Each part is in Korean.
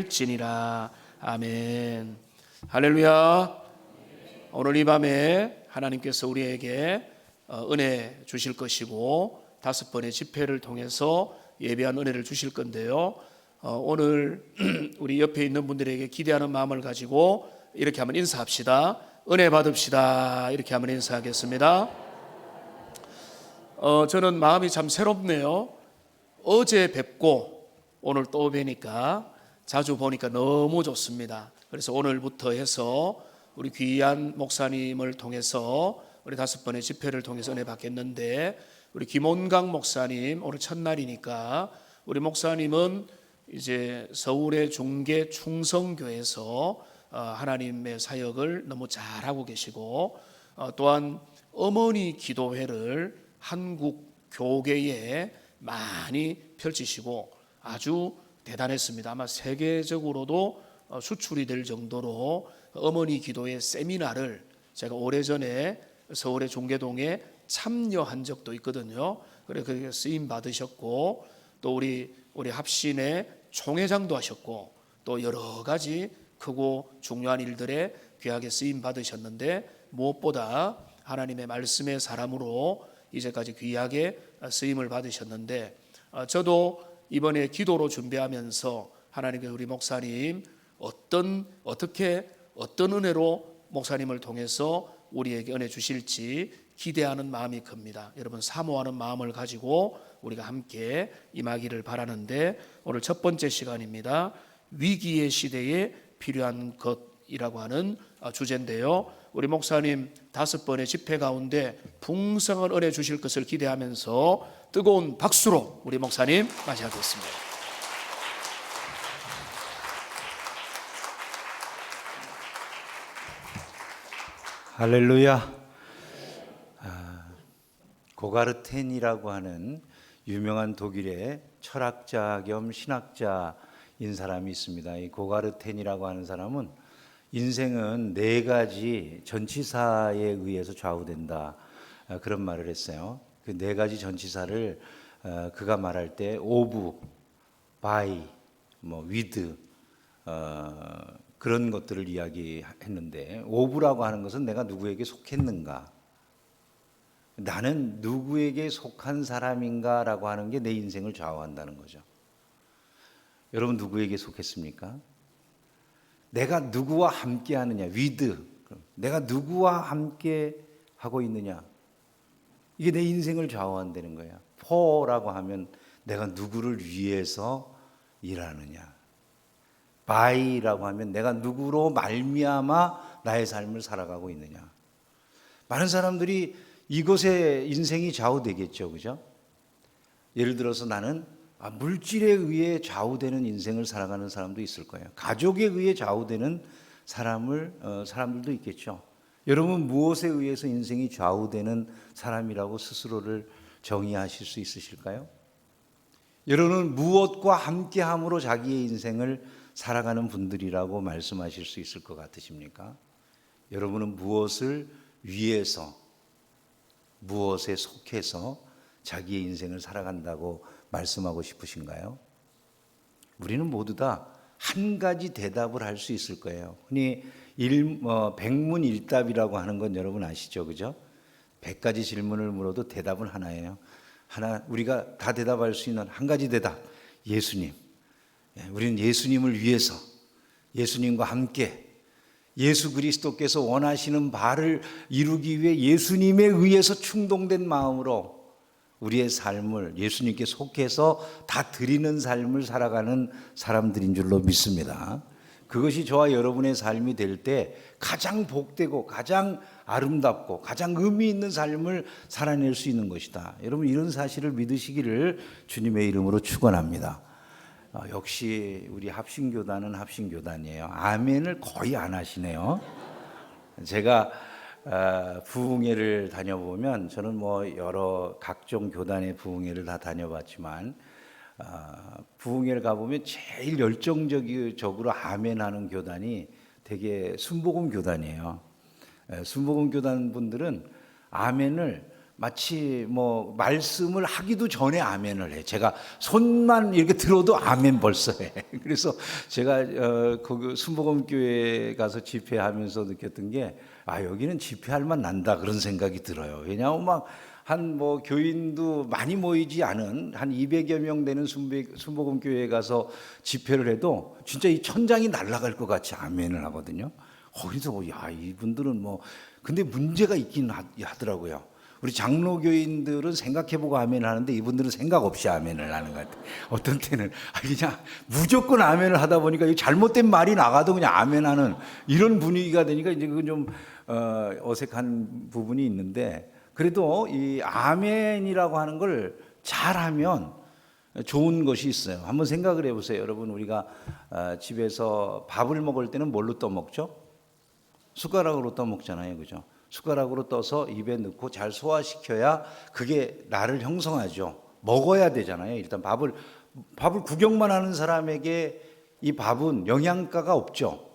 지니라. 아멘. 할렐루야. 오늘 이 밤에 하나님께서 우리에게 은혜 주실 것이고 5번의 집회를 통해서 예배한 은혜를 주실 건데요. 오늘 우리 옆에 있는 분들에게 기대하는 마음을 가지고 이렇게 한번 인사합시다. 은혜 받읍시다. 이렇게 한번 인사하겠습니다. 저는 마음이 참 새롭네요. 어제 뵙고 오늘 또 뵈니까 자주 보니까 너무 좋습니다. 그래서 오늘부터 해서 우리 귀한 목사님을 통해서 우리 5번의 집회를 통해서 은혜 받겠는데, 우리 김원강 목사님 오늘 첫날이니까 우리 목사님은 이제 서울의 중계 충성교에서 하나님의 사역을 너무 잘하고 계시고, 또한 어머니 기도회를 한국 교계에 많이 펼치시고 아주 대단했습니다. 아마 세계적으로도 수출이 될 정도로 어머니 기도회 세미나를 제가 오래전에 서울의 종계동에 참여한 적도 있거든요. 그래서 그게 쓰임 받으셨고, 또 우리 합신의 총회장도 하셨고, 또 여러 가지 크고 중요한 일들에 귀하게 쓰임 받으셨는데, 무엇보다 하나님의 말씀의 사람으로 이제까지 귀하게 쓰임을 받으셨는데, 저도 이번에 기도로 준비하면서 하나님께서 우리 목사님 어떤 은혜로 목사님을 통해서 우리에게 은혜 주실지 기대하는 마음이 큽니다. 여러분, 사모하는 마음을 가지고 우리가 함께 임하기를 바라는데, 오늘 첫 번째 시간입니다. 위기의 시대에 필요한 것이라고 하는 주제인데요. 우리 목사님 5번의 집회 가운데 풍성한 은혜 주실 것을 기대하면서 뜨거운 박수로 우리 목사님 맞이하겠습니다. 할렐루야. 고가르텐이라고 하는 유명한 독일의 철학자 겸 신학자인 사람이 있습니다. 이 고가르텐이라고 하는 사람은 인생은 4가지 전치사에 의해서 좌우된다, 그런 말을 했어요. 그 4가지 전치사를 그가 말할 때 오브, 바이, 위드, 그런 것들을 이야기했는데, 오브라고 하는 것은 내가 누구에게 속했는가, 나는 누구에게 속한 사람인가라고 하는 게 내 인생을 좌우한다는 거죠. 여러분, 누구에게 속했습니까? 내가 누구와 함께 하느냐, 위드, 내가 누구와 함께 하고 있느냐, 이게 내 인생을 좌우한다는 거야. 포라고 하면 내가 누구를 위해서 일하느냐, 바이라고 하면 내가 누구로 말미암아 나의 삶을 살아가고 있느냐. 많은 사람들이 이것에 인생이 좌우되겠죠, 그죠? 예를 들어서 나는 물질에 의해 좌우되는 인생을 살아가는 사람도 있을 거예요. 가족에 의해 좌우되는 사람들도 있겠죠. 여러분, 무엇에 의해서 인생이 좌우되는 사람이라고 스스로를 정의하실 수 있으실까요? 여러분은 무엇과 함께함으로 자기의 인생을 살아가는 분들이라고 말씀하실 수 있을 것 같으십니까? 여러분은 무엇을 위해서, 무엇에 속해서 자기의 인생을 살아간다고 말씀하고 싶으신가요? 우리는 모두 다 한 가지 대답을 할 수 있을 거예요. 흔히 백문일답이라고 하는 건 여러분 아시죠, 그죠? 100가지 질문을 물어도 대답은 하나예요. 우리가 다 대답할 수 있는 한 가지 대답, 예수님. 우리는 예수님을 위해서, 예수님과 함께, 예수 그리스도께서 원하시는 바를 이루기 위해 예수님에 의해서 충동된 마음으로 우리의 삶을 예수님께 속해서 다 드리는 삶을 살아가는 사람들인 줄로 믿습니다. 그것이 저와 여러분의 삶이 될 때 가장 복되고 가장 아름답고 가장 의미 있는 삶을 살아낼 수 있는 것이다. 여러분, 이런 사실을 믿으시기를 주님의 이름으로 축원합니다. 역시 우리 합신교단은 합신교단이에요. 아멘을 거의 안 하시네요. 제가 부흥회를 다녀보면, 저는 여러 각종 교단의 부흥회를 다 다녀봤지만, 부흥회를 가보면 제일 열정적으로 아멘하는 교단이 되게 순복음 교단이에요. 순복음 교단 분들은 아멘을 마치 뭐 말씀을 하기도 전에 아멘을 해. 제가 손만 이렇게 들어도 아멘 벌써 해. 그래서 제가 거기 순복음교회 가서 집회하면서 느꼈던 게 여기는 집회할 만 난다 그런 생각이 들어요. 왜냐하면 막 한 뭐 교인도 많이 모이지 않은 한 200여 명 되는 순복음교회에 가서 집회를 해도 진짜 이 천장이 날아갈 것 같이 아멘을 하거든요. 거기서 이분들은 뭐 근데 문제가 있긴 하더라고요. 우리 장로교인들은 생각해보고 아멘을 하는데 이분들은 생각 없이 아멘을 하는 것 같아요. 어떤 때는 그냥 무조건 아멘을 하다 보니까 잘못된 말이 나가도 그냥 아멘하는 이런 분위기가 되니까 이제 그건 좀 어색한 부분이 있는데, 그래도 이 아멘이라고 하는 걸 잘하면 좋은 것이 있어요. 한번 생각을 해보세요. 여러분, 우리가 집에서 밥을 먹을 때는 뭘로 떠먹죠? 숟가락으로 떠먹잖아요. 그죠? 숟가락으로 떠서 입에 넣고 잘 소화시켜야 그게 나를 형성하죠. 먹어야 되잖아요. 일단 밥을 구경만 하는 사람에게 이 밥은 영양가가 없죠.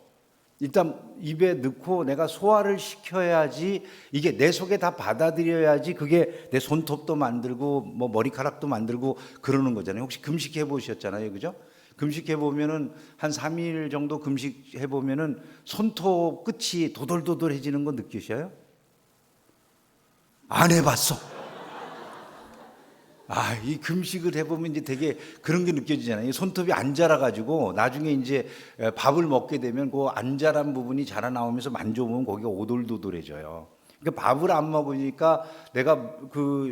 일단 입에 넣고 내가 소화를 시켜야지, 이게 내 속에 다 받아들여야지 그게 내 손톱도 만들고 뭐 머리카락도 만들고 그러는 거잖아요. 혹시 금식해 보셨잖아요. 그죠? 금식해 보면은 한 3일 정도 금식해 보면은 손톱 끝이 도돌도돌해지는 거 느끼셔요? 안 해봤어. 이 금식을 해보면 이제 되게 그런 게 느껴지잖아요. 손톱이 안 자라가지고 나중에 이제 밥을 먹게 되면 그 안 자란 부분이 자라나오면서 만져보면 거기가 오돌도돌해져요. 그러니까 밥을 안 먹으니까 내가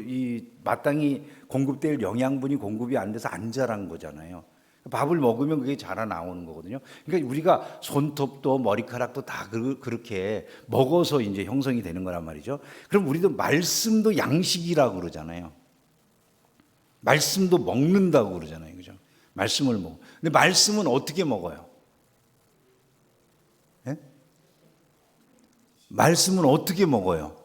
이 마땅히 공급될 영양분이 공급이 안 돼서 안 자란 거잖아요. 밥을 먹으면 그게 자라나오는 거거든요. 그러니까 우리가 손톱도 머리카락도 다 그렇게 먹어서 이제 형성이 되는 거란 말이죠. 그럼 우리도 말씀도 양식이라고 그러잖아요. 말씀도 먹는다고 그러잖아요. 그죠? 말씀을 먹어. 근데 말씀은 어떻게 먹어요? 예? 말씀은 어떻게 먹어요?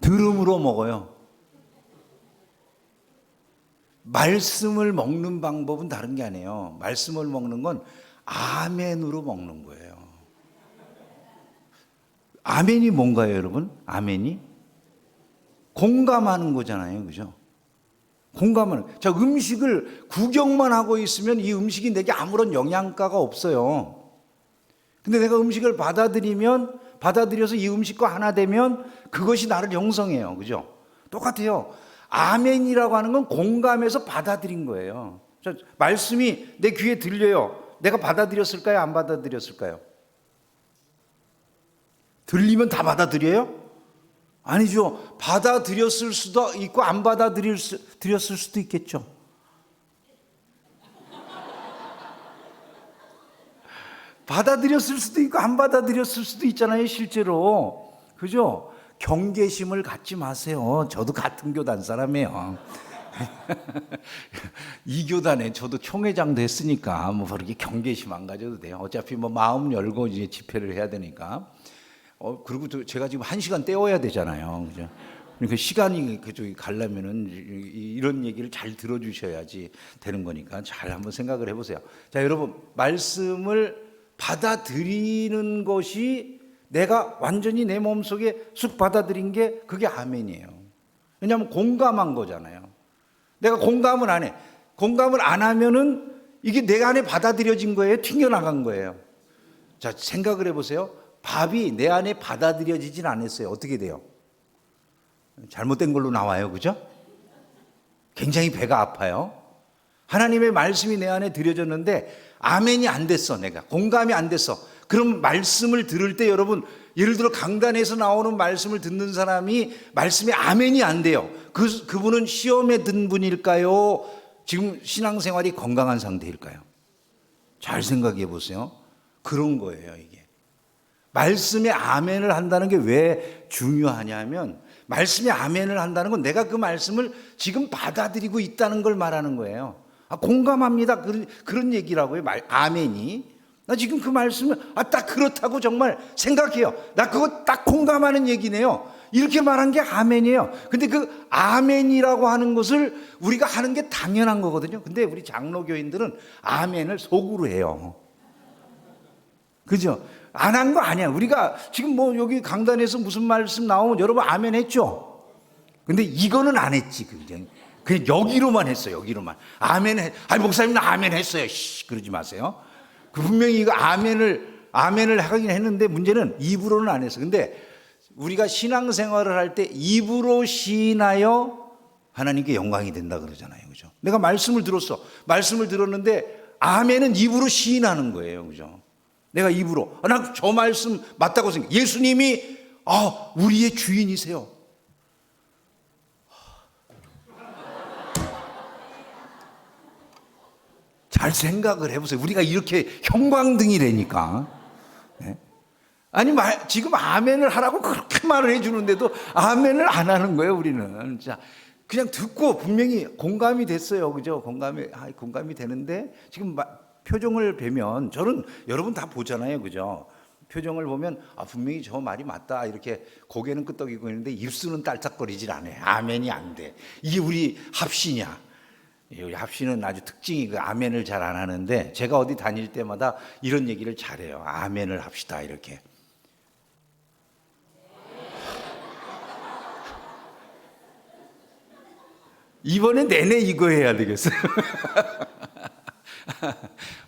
들음으로 먹어요. 말씀을 먹는 방법은 다른 게 아니에요. 말씀을 먹는 건 아멘으로 먹는 거예요. 아멘이 뭔가요, 여러분? 아멘이? 공감하는 거잖아요. 그죠? 공감하는. 자, 음식을 구경만 하고 있으면 이 음식이 내게 아무런 영양가가 없어요. 근데 내가 음식을 받아들여서 이 음식과 하나 되면 그것이 나를 형성해요. 그죠? 똑같아요. 아멘이라고 하는 건 공감해서 받아들인 거예요. 자, 말씀이 내 귀에 들려요. 내가 받아들였을까요? 안 받아들였을까요? 들리면 다 받아들여요? 아니죠. 받아들였을 수도 있고 안 받아들였을 수도 있겠죠. 받아들였을 수도 있고 안 받아들였을 수도 있잖아요. 실제로. 그죠? 경계심을 갖지 마세요. 저도 같은 교단 사람이에요. 이 교단에 저도 총회장도 했으니까 뭐 그렇게 경계심 안 가져도 돼요. 어차피 뭐 마음 열고 이제 집회를 해야 되니까. 그리고 또 제가 지금 1시간 때워야 되잖아요. 그죠? 그러니까 시간이 그쪽에 가려면은 이런 얘기를 잘 들어주셔야지 되는 거니까 잘 한번 생각을 해보세요. 자, 여러분, 말씀을 받아들이는 것이 내가 완전히 내 몸속에 쑥 받아들인 게 그게 아멘이에요. 왜냐하면 공감한 거잖아요. 내가 공감을 안 해. 공감을 안 하면은 이게 내 안에 받아들여진 거예요? 튕겨나간 거예요? 자, 생각을 해보세요. 밥이 내 안에 받아들여지진 않았어요. 어떻게 돼요? 잘못된 걸로 나와요. 그죠? 굉장히 배가 아파요. 하나님의 말씀이 내 안에 들여졌는데 아멘이 안 됐어. 내가 공감이 안 됐어. 그럼 말씀을 들을 때 여러분, 예를 들어 강단에서 나오는 말씀을 듣는 사람이 말씀에 아멘이 안 돼요. 그분은 시험에 든 분일까요? 지금 신앙생활이 건강한 상태일까요? 잘 생각해 보세요. 그런 거예요, 이게. 말씀에 아멘을 한다는 게 왜 중요하냐면, 말씀에 아멘을 한다는 건 내가 그 말씀을 지금 받아들이고 있다는 걸 말하는 거예요. 공감합니다. 그런 얘기라고요. 아멘이. 나 지금 그 말씀을 딱 그렇다고 정말 생각해요. 나 그거 딱 공감하는 얘기네요. 이렇게 말한 게 아멘이에요. 근데 그 아멘이라고 하는 것을 우리가 하는 게 당연한 거거든요. 근데 우리 장로교인들은 아멘을 속으로 해요. 그죠? 안 한 거 아니야. 우리가 지금 뭐 여기 강단에서 무슨 말씀 나오면 여러분 아멘 했죠? 근데 이거는 안 했지. 그냥 여기로만 했어요. 여기로만. 아멘 해. 아니, 목사님 나 아멘 했어요. 그러지 마세요. 그 분명히 이거 아멘을 하긴 했는데 문제는 입으로는 안 했어. 근데 우리가 신앙생활을 할 때 입으로 시인하여 하나님께 영광이 된다 그러잖아요. 그죠? 내가 말씀을 들었어. 말씀을 들었는데 아멘은 입으로 시인하는 거예요. 그죠? 내가 입으로 나 저 말씀 맞다고 생각해. 예수님이 우리의 주인이세요. 잘 생각을 해보세요. 우리가 이렇게 형광등이라니까. 네? 아니 지금 아멘을 하라고 그렇게 말을 해주는데도 아멘을 안 하는 거예요. 우리는 자 그냥 듣고 분명히 공감이 됐어요. 그죠? 공감이 되는데 지금 표정을 뵈면 저는 여러분 다 보잖아요. 그죠? 표정을 보면 분명히 저 말이 맞다 이렇게 고개는 끄덕이고 있는데 입술은 딸딱거리질 않아요. 아멘이 안 돼. 이게 우리 합시냐? 우리 합시는 아주 특징이 그 아멘을 잘 안 하는데 제가 어디 다닐 때마다 이런 얘기를 잘해요. 아멘을 합시다 이렇게. 이번에 내내 이거 해야 되겠어요.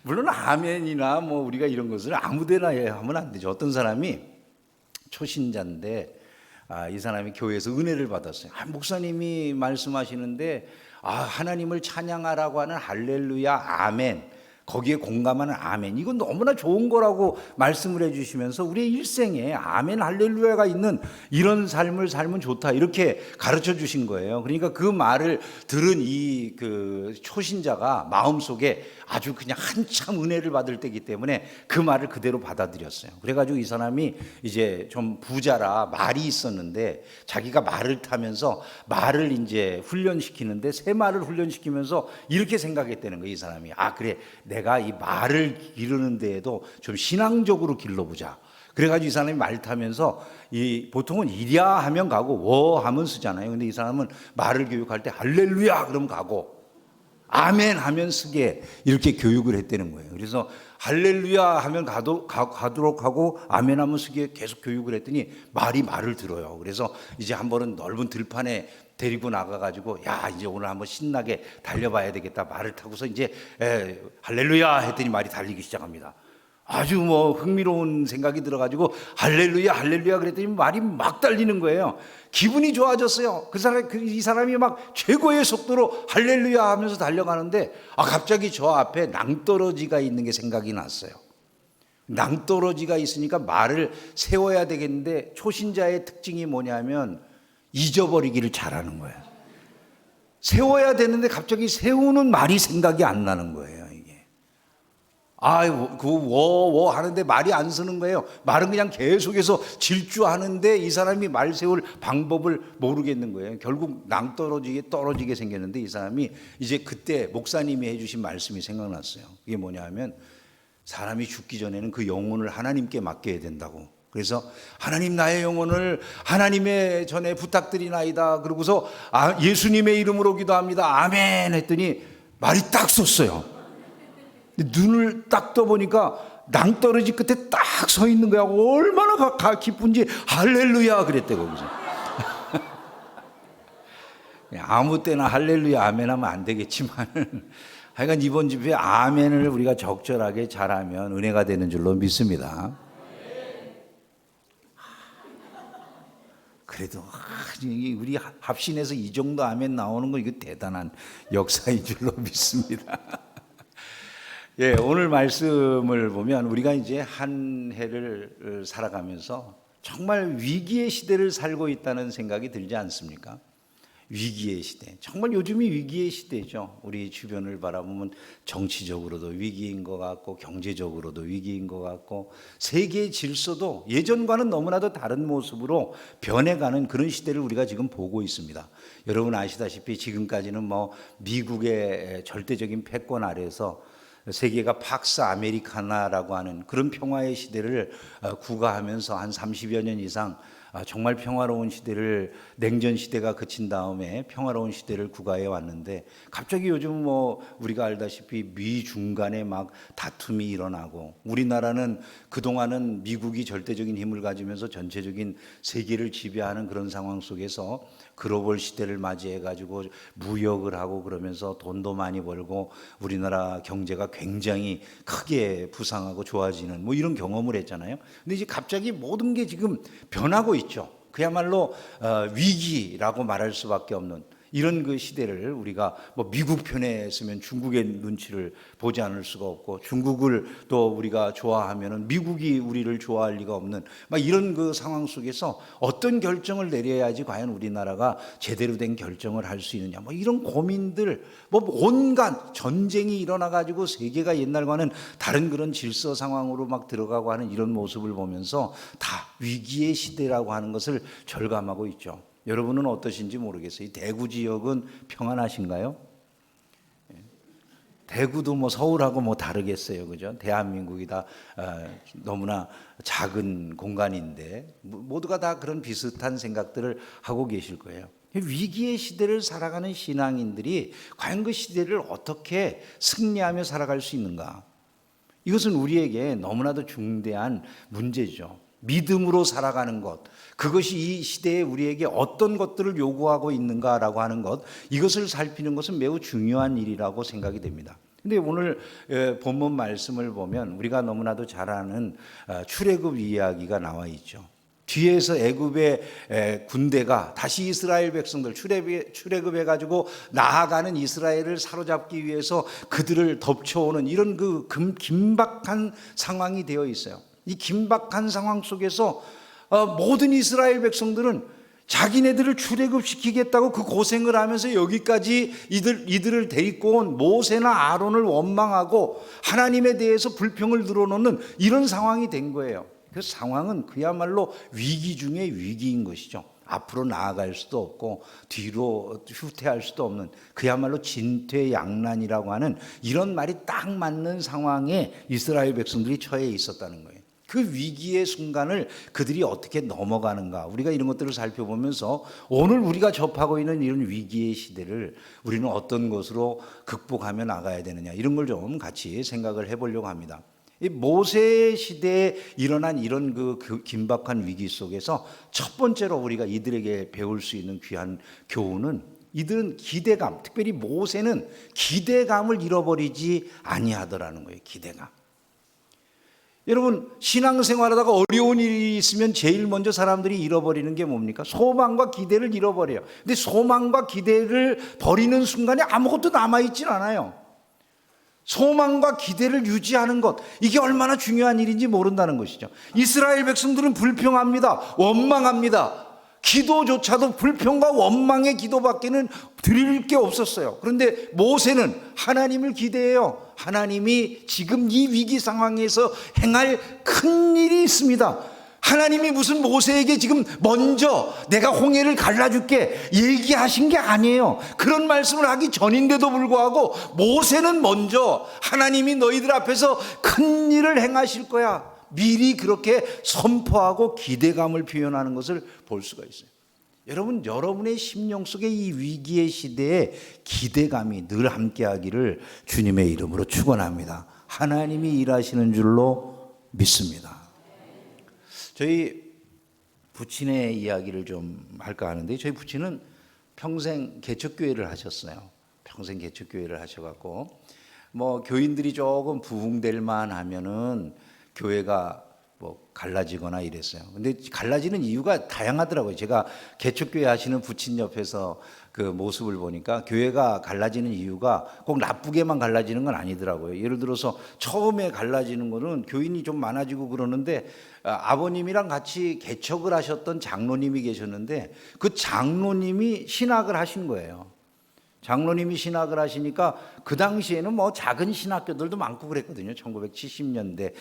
물론 아멘이나 뭐 우리가 이런 것을 아무데나 하면 안 되죠. 어떤 사람이 초신자인데 이 사람이 교회에서 은혜를 받았어요. 목사님이 말씀하시는데 하나님을 찬양하라고 하는 할렐루야 아멘, 거기에 공감하는 아멘, 이건 너무나 좋은 거라고 말씀을 해주시면서 우리의 일생에 아멘 할렐루야가 있는 이런 삶을 살면 좋다 이렇게 가르쳐 주신 거예요. 그러니까 그 말을 들은 이 그 초신자가 마음속에 아주 그냥 한참 은혜를 받을 때이기 때문에 그 말을 그대로 받아들였어요. 그래가지고 이 사람이 이제 좀 부자라 말이 있었는데 자기가 말을 타면서 말을 이제 훈련시키는데 새 말을 훈련시키면서 이렇게 생각했다는 거예요. 이 사람이 그래 내가 이 말을 기르는 데에도 좀 신앙적으로 길러보자. 그래가지고 이 사람이 말 타면서 보통은 이랴 하면 가고 워 하면 쓰잖아요. 근데 이 사람은 말을 교육할 때 할렐루야 그러면 가고 아멘 하면 쓰게 이렇게 교육을 했다는 거예요. 그래서 할렐루야 하면 가도록 하고 아멘 하면 쓰게 계속 교육을 했더니 말을 들어요. 그래서 이제 한 번은 넓은 들판에 데리고 나가가지고 이제 오늘 한번 신나게 달려봐야 되겠다. 말을 타고서 이제 할렐루야 했더니 말이 달리기 시작합니다. 아주 뭐 흥미로운 생각이 들어가지고 할렐루야 할렐루야 그랬더니 말이 막 달리는 거예요. 기분이 좋아졌어요. 이 사람이 막 최고의 속도로 할렐루야 하면서 달려가는데 갑자기 저 앞에 낭떠러지가 있는 게 생각이 났어요. 낭떠러지가 있으니까 말을 세워야 되겠는데 초신자의 특징이 뭐냐면 잊어버리기를 잘하는 거예요. 세워야 되는데 갑자기 세우는 말이 생각이 안 나는 거예요. 워 하는데 말이 안 서는 거예요. 말은 그냥 계속해서 질주하는데 이 사람이 말 세울 방법을 모르겠는 거예요. 결국 떨어지게 생겼는데 이 사람이 이제 그때 목사님이 해주신 말씀이 생각났어요. 이게 뭐냐 하면 사람이 죽기 전에는 그 영혼을 하나님께 맡겨야 된다고. 그래서 하나님 나의 영혼을 하나님의 전에 부탁드리나이다. 그러고서 예수님의 이름으로 기도합니다. 아멘 했더니 말이 딱 섰어요. 눈을 딱 떠보니까 낭떠러지 끝에 딱 서 있는 거야. 얼마나 기쁜지 할렐루야 그랬대 거기서. 아무 때나 할렐루야 아멘 하면 안 되겠지만 하여간 이번 집회 아멘을 우리가 적절하게 잘하면 은혜가 되는 줄로 믿습니다. 그래도 우리 합신에서 이 정도 아멘 나오는 거 이거 대단한 역사인 줄로 믿습니다. 오늘 말씀을 보면 우리가 이제 한 해를 살아가면서 정말 위기의 시대를 살고 있다는 생각이 들지 않습니까? 위기의 시대. 정말 요즘이 위기의 시대죠. 우리 주변을 바라보면 정치적으로도 위기인 것 같고 경제적으로도 위기인 것 같고 세계의 질서도 예전과는 너무나도 다른 모습으로 변해가는 그런 시대를 우리가 지금 보고 있습니다. 여러분 아시다시피 지금까지는 미국의 절대적인 패권 아래에서 세계가 팍스 아메리카나라고 하는 그런 평화의 시대를 구가하면서 한 30여 년 이상 정말 평화로운 시대를, 냉전 시대가 그친 다음에 평화로운 시대를 구가해 왔는데 갑자기 요즘 뭐 우리가 알다시피 미중 간에 막 다툼이 일어나고, 우리나라는 그동안은 미국이 절대적인 힘을 가지면서 전체적인 세계를 지배하는 그런 상황 속에서 글로벌 시대를 맞이해 가지고 무역을 하고 그러면서 돈도 많이 벌고 우리나라 경제가 굉장히 크게 부상하고 좋아지는 뭐 이런 경험을 했잖아요. 근데 이제 갑자기 모든 게 지금 변하고 있죠. 그야말로 위기라고 말할 수밖에 없는 이런 그 시대를 우리가 뭐 미국 편에 있으면 중국의 눈치를 보지 않을 수가 없고, 중국을 또 우리가 좋아하면은 미국이 우리를 좋아할 리가 없는 막 이런 그 상황 속에서 어떤 결정을 내려야지 과연 우리나라가 제대로 된 결정을 할 수 있느냐, 뭐 이런 고민들, 뭐 온갖 전쟁이 일어나 가지고 세계가 옛날과는 다른 그런 질서 상황으로 막 들어가고 하는 이런 모습을 보면서 다 위기의 시대라고 하는 것을 절감하고 있죠. 여러분은 어떠신지 모르겠어요. 이 대구 지역은 평안하신가요? 대구도 뭐 서울하고 뭐 다르겠어요, 그죠? 대한민국이 다 너무나 작은 공간인데 모두가 다 그런 비슷한 생각들을 하고 계실 거예요. 위기의 시대를 살아가는 신앙인들이 과연 그 시대를 어떻게 승리하며 살아갈 수 있는가? 이것은 우리에게 너무나도 중대한 문제죠. 믿음으로 살아가는 것, 그것이 이 시대에 우리에게 어떤 것들을 요구하고 있는가라고 하는 것, 이것을 살피는 것은 매우 중요한 일이라고 생각이 됩니다. 근데 오늘 본문 말씀을 보면 우리가 너무나도 잘 아는 출애굽 이야기가 나와 있죠. 뒤에서 애굽의 군대가 다시 이스라엘 백성들 출애굽해 가지고 나아가는 이스라엘을 사로잡기 위해서 그들을 덮쳐오는 이런 그 긴박한 상황이 되어 있어요. 이 긴박한 상황 속에서 모든 이스라엘 백성들은 자기네들을 출애굽시키겠다고 그 고생을 하면서 여기까지 이들을 데리고 온 모세나 아론을 원망하고 하나님에 대해서 불평을 드러놓는 이런 상황이 된 거예요. 그 상황은 그야말로 위기 중에 위기인 것이죠. 앞으로 나아갈 수도 없고 뒤로 후퇴할 수도 없는 그야말로 진퇴양난이라고 하는 이런 말이 딱 맞는 상황에 이스라엘 백성들이 처해 있었다는 거예요. 그 위기의 순간을 그들이 어떻게 넘어가는가, 우리가 이런 것들을 살펴보면서 오늘 우리가 접하고 있는 이런 위기의 시대를 우리는 어떤 것으로 극복하며 나가야 되느냐, 이런 걸 좀 같이 생각을 해보려고 합니다. 이 모세 시대에 일어난 이런 그 긴박한 위기 속에서 첫 번째로 우리가 이들에게 배울 수 있는 귀한 교훈은, 이들은 기대감, 특별히 모세는 기대감을 잃어버리지 아니하더라는 거예요. 기대감. 여러분, 신앙생활하다가 어려운 일이 있으면 제일 먼저 사람들이 잃어버리는 게 뭡니까? 소망과 기대를 잃어버려요. 근데 소망과 기대를 버리는 순간에 아무것도 남아있진 않아요. 소망과 기대를 유지하는 것, 이게 얼마나 중요한 일인지 모른다는 것이죠. 이스라엘 백성들은 불평합니다. 원망합니다. 기도조차도 불평과 원망의 기도밖에는 드릴 게 없었어요. 그런데 모세는 하나님을 기대해요. 하나님이 지금 이 위기 상황에서 행할 큰 일이 있습니다. 하나님이 무슨 모세에게 지금 먼저 내가 홍해를 갈라줄게 얘기하신 게 아니에요. 그런 말씀을 하기 전인데도 불구하고 모세는 먼저 하나님이 너희들 앞에서 큰 일을 행하실 거야, 미리 그렇게 선포하고 기대감을 표현하는 것을 볼 수가 있어요. 여러분, 여러분의 심령 속에 이 위기의 시대에 기대감이 늘 함께하기를 주님의 이름으로 축원합니다. 하나님이 일하시는 줄로 믿습니다. 저희 부친의 이야기를 좀 할까 하는데, 저희 부친은 평생 개척교회를 하셨어요. 평생 개척교회를 하셔갖고 뭐 교인들이 조금 부흥될 만하면은 교회가 뭐 갈라지거나 이랬어요. 근데 갈라지는 이유가 다양하더라고요. 제가 개척교회 하시는 부친 옆에서 그 모습을 보니까 교회가 갈라지는 이유가 꼭 나쁘게만 갈라지는 건 아니더라고요. 예를 들어서 처음에 갈라지는 거는 교인이 좀 많아지고 그러는데, 아버님이랑 같이 개척을 하셨던 장로님이 계셨는데 그 장로님이 신학을 하신 거예요. 장로님이 신학을 하시니까 그 당시에는 뭐 작은 신학교들도 많고 그랬거든요. 1970년대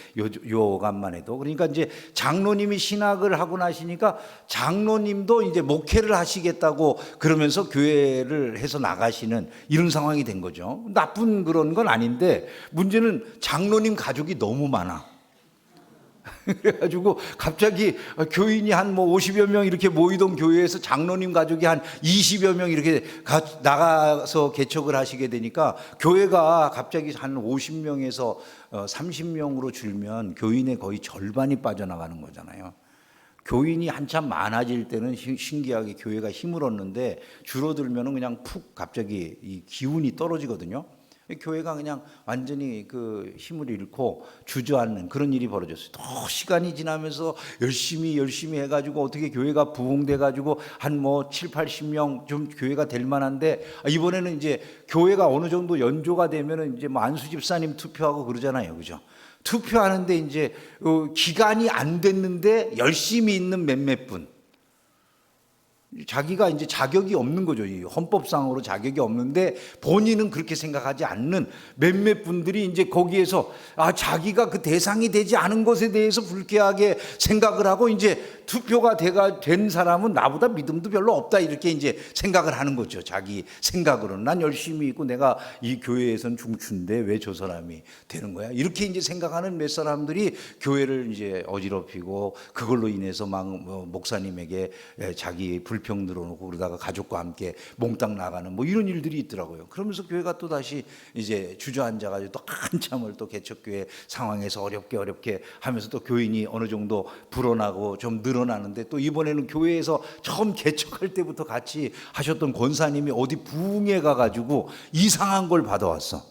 요간만 해도. 그러니까 이제 장로님이 신학을 하고 나시니까 장로님도 이제 목회를 하시겠다고 그러면서 교회를 해서 나가시는 이런 상황이 된 거죠. 나쁜 그런 건 아닌데 문제는 장로님 가족이 너무 많아. 그래가지고 갑자기 교인이 한 뭐 50여 명 이렇게 모이던 교회에서 장로님 가족이 한 20여 명 이렇게 나가서 개척을 하시게 되니까 교회가 갑자기 한 50명에서 30명으로 줄면 교인의 거의 절반이 빠져나가는 거잖아요. 교인이 한참 많아질 때는 신기하게 교회가 힘을 얻는데 줄어들면은 그냥 푹 갑자기 이 기운이 떨어지거든요. 교회가 그냥 완전히 그 힘을 잃고 주저앉는 그런 일이 벌어졌어요. 또 시간이 지나면서 열심히 해가지고 어떻게 교회가 부흥돼가지고 한 뭐 7, 80명 좀 교회가 될 만한데 이번에는 이제 교회가 어느 정도 연조가 되면은 이제 뭐 안수 집사님 투표하고 그러잖아요, 그죠? 투표하는데 이제 기간이 안 됐는데 열심히 있는 몇몇 분. 자기가 이제 자격이 없는 거죠. 헌법상으로 자격이 없는데 본인은 그렇게 생각하지 않는 몇몇 분들이 이제 거기에서 자기가 그 대상이 되지 않은 것에 대해서 불쾌하게 생각을 하고 이제 투표가 된 사람은 나보다 믿음도 별로 없다 이렇게 이제 생각을 하는 거죠. 자기 생각으로는 난 열심히 있고 내가 이 교회에선 중추인데 왜 저 사람이 되는 거야? 이렇게 이제 생각하는 몇 사람들이 교회를 이제 어지럽히고 그걸로 인해서 막 목사님에게 자기 불평 늘어놓고 그러다가 가족과 함께 몽땅 나가는 뭐 이런 일들이 있더라고요. 그러면서 교회가 또 다시 이제 주저앉아가지고 또 한참을 또 개척교회 상황에서 어렵게 하면서 또 교인이 어느 정도 불어나고 좀 늘어나는데 또 이번에는 교회에서 처음 개척할 때부터 같이 하셨던 권사님이 어디 부흥회 가가지고 이상한 걸 받아왔어.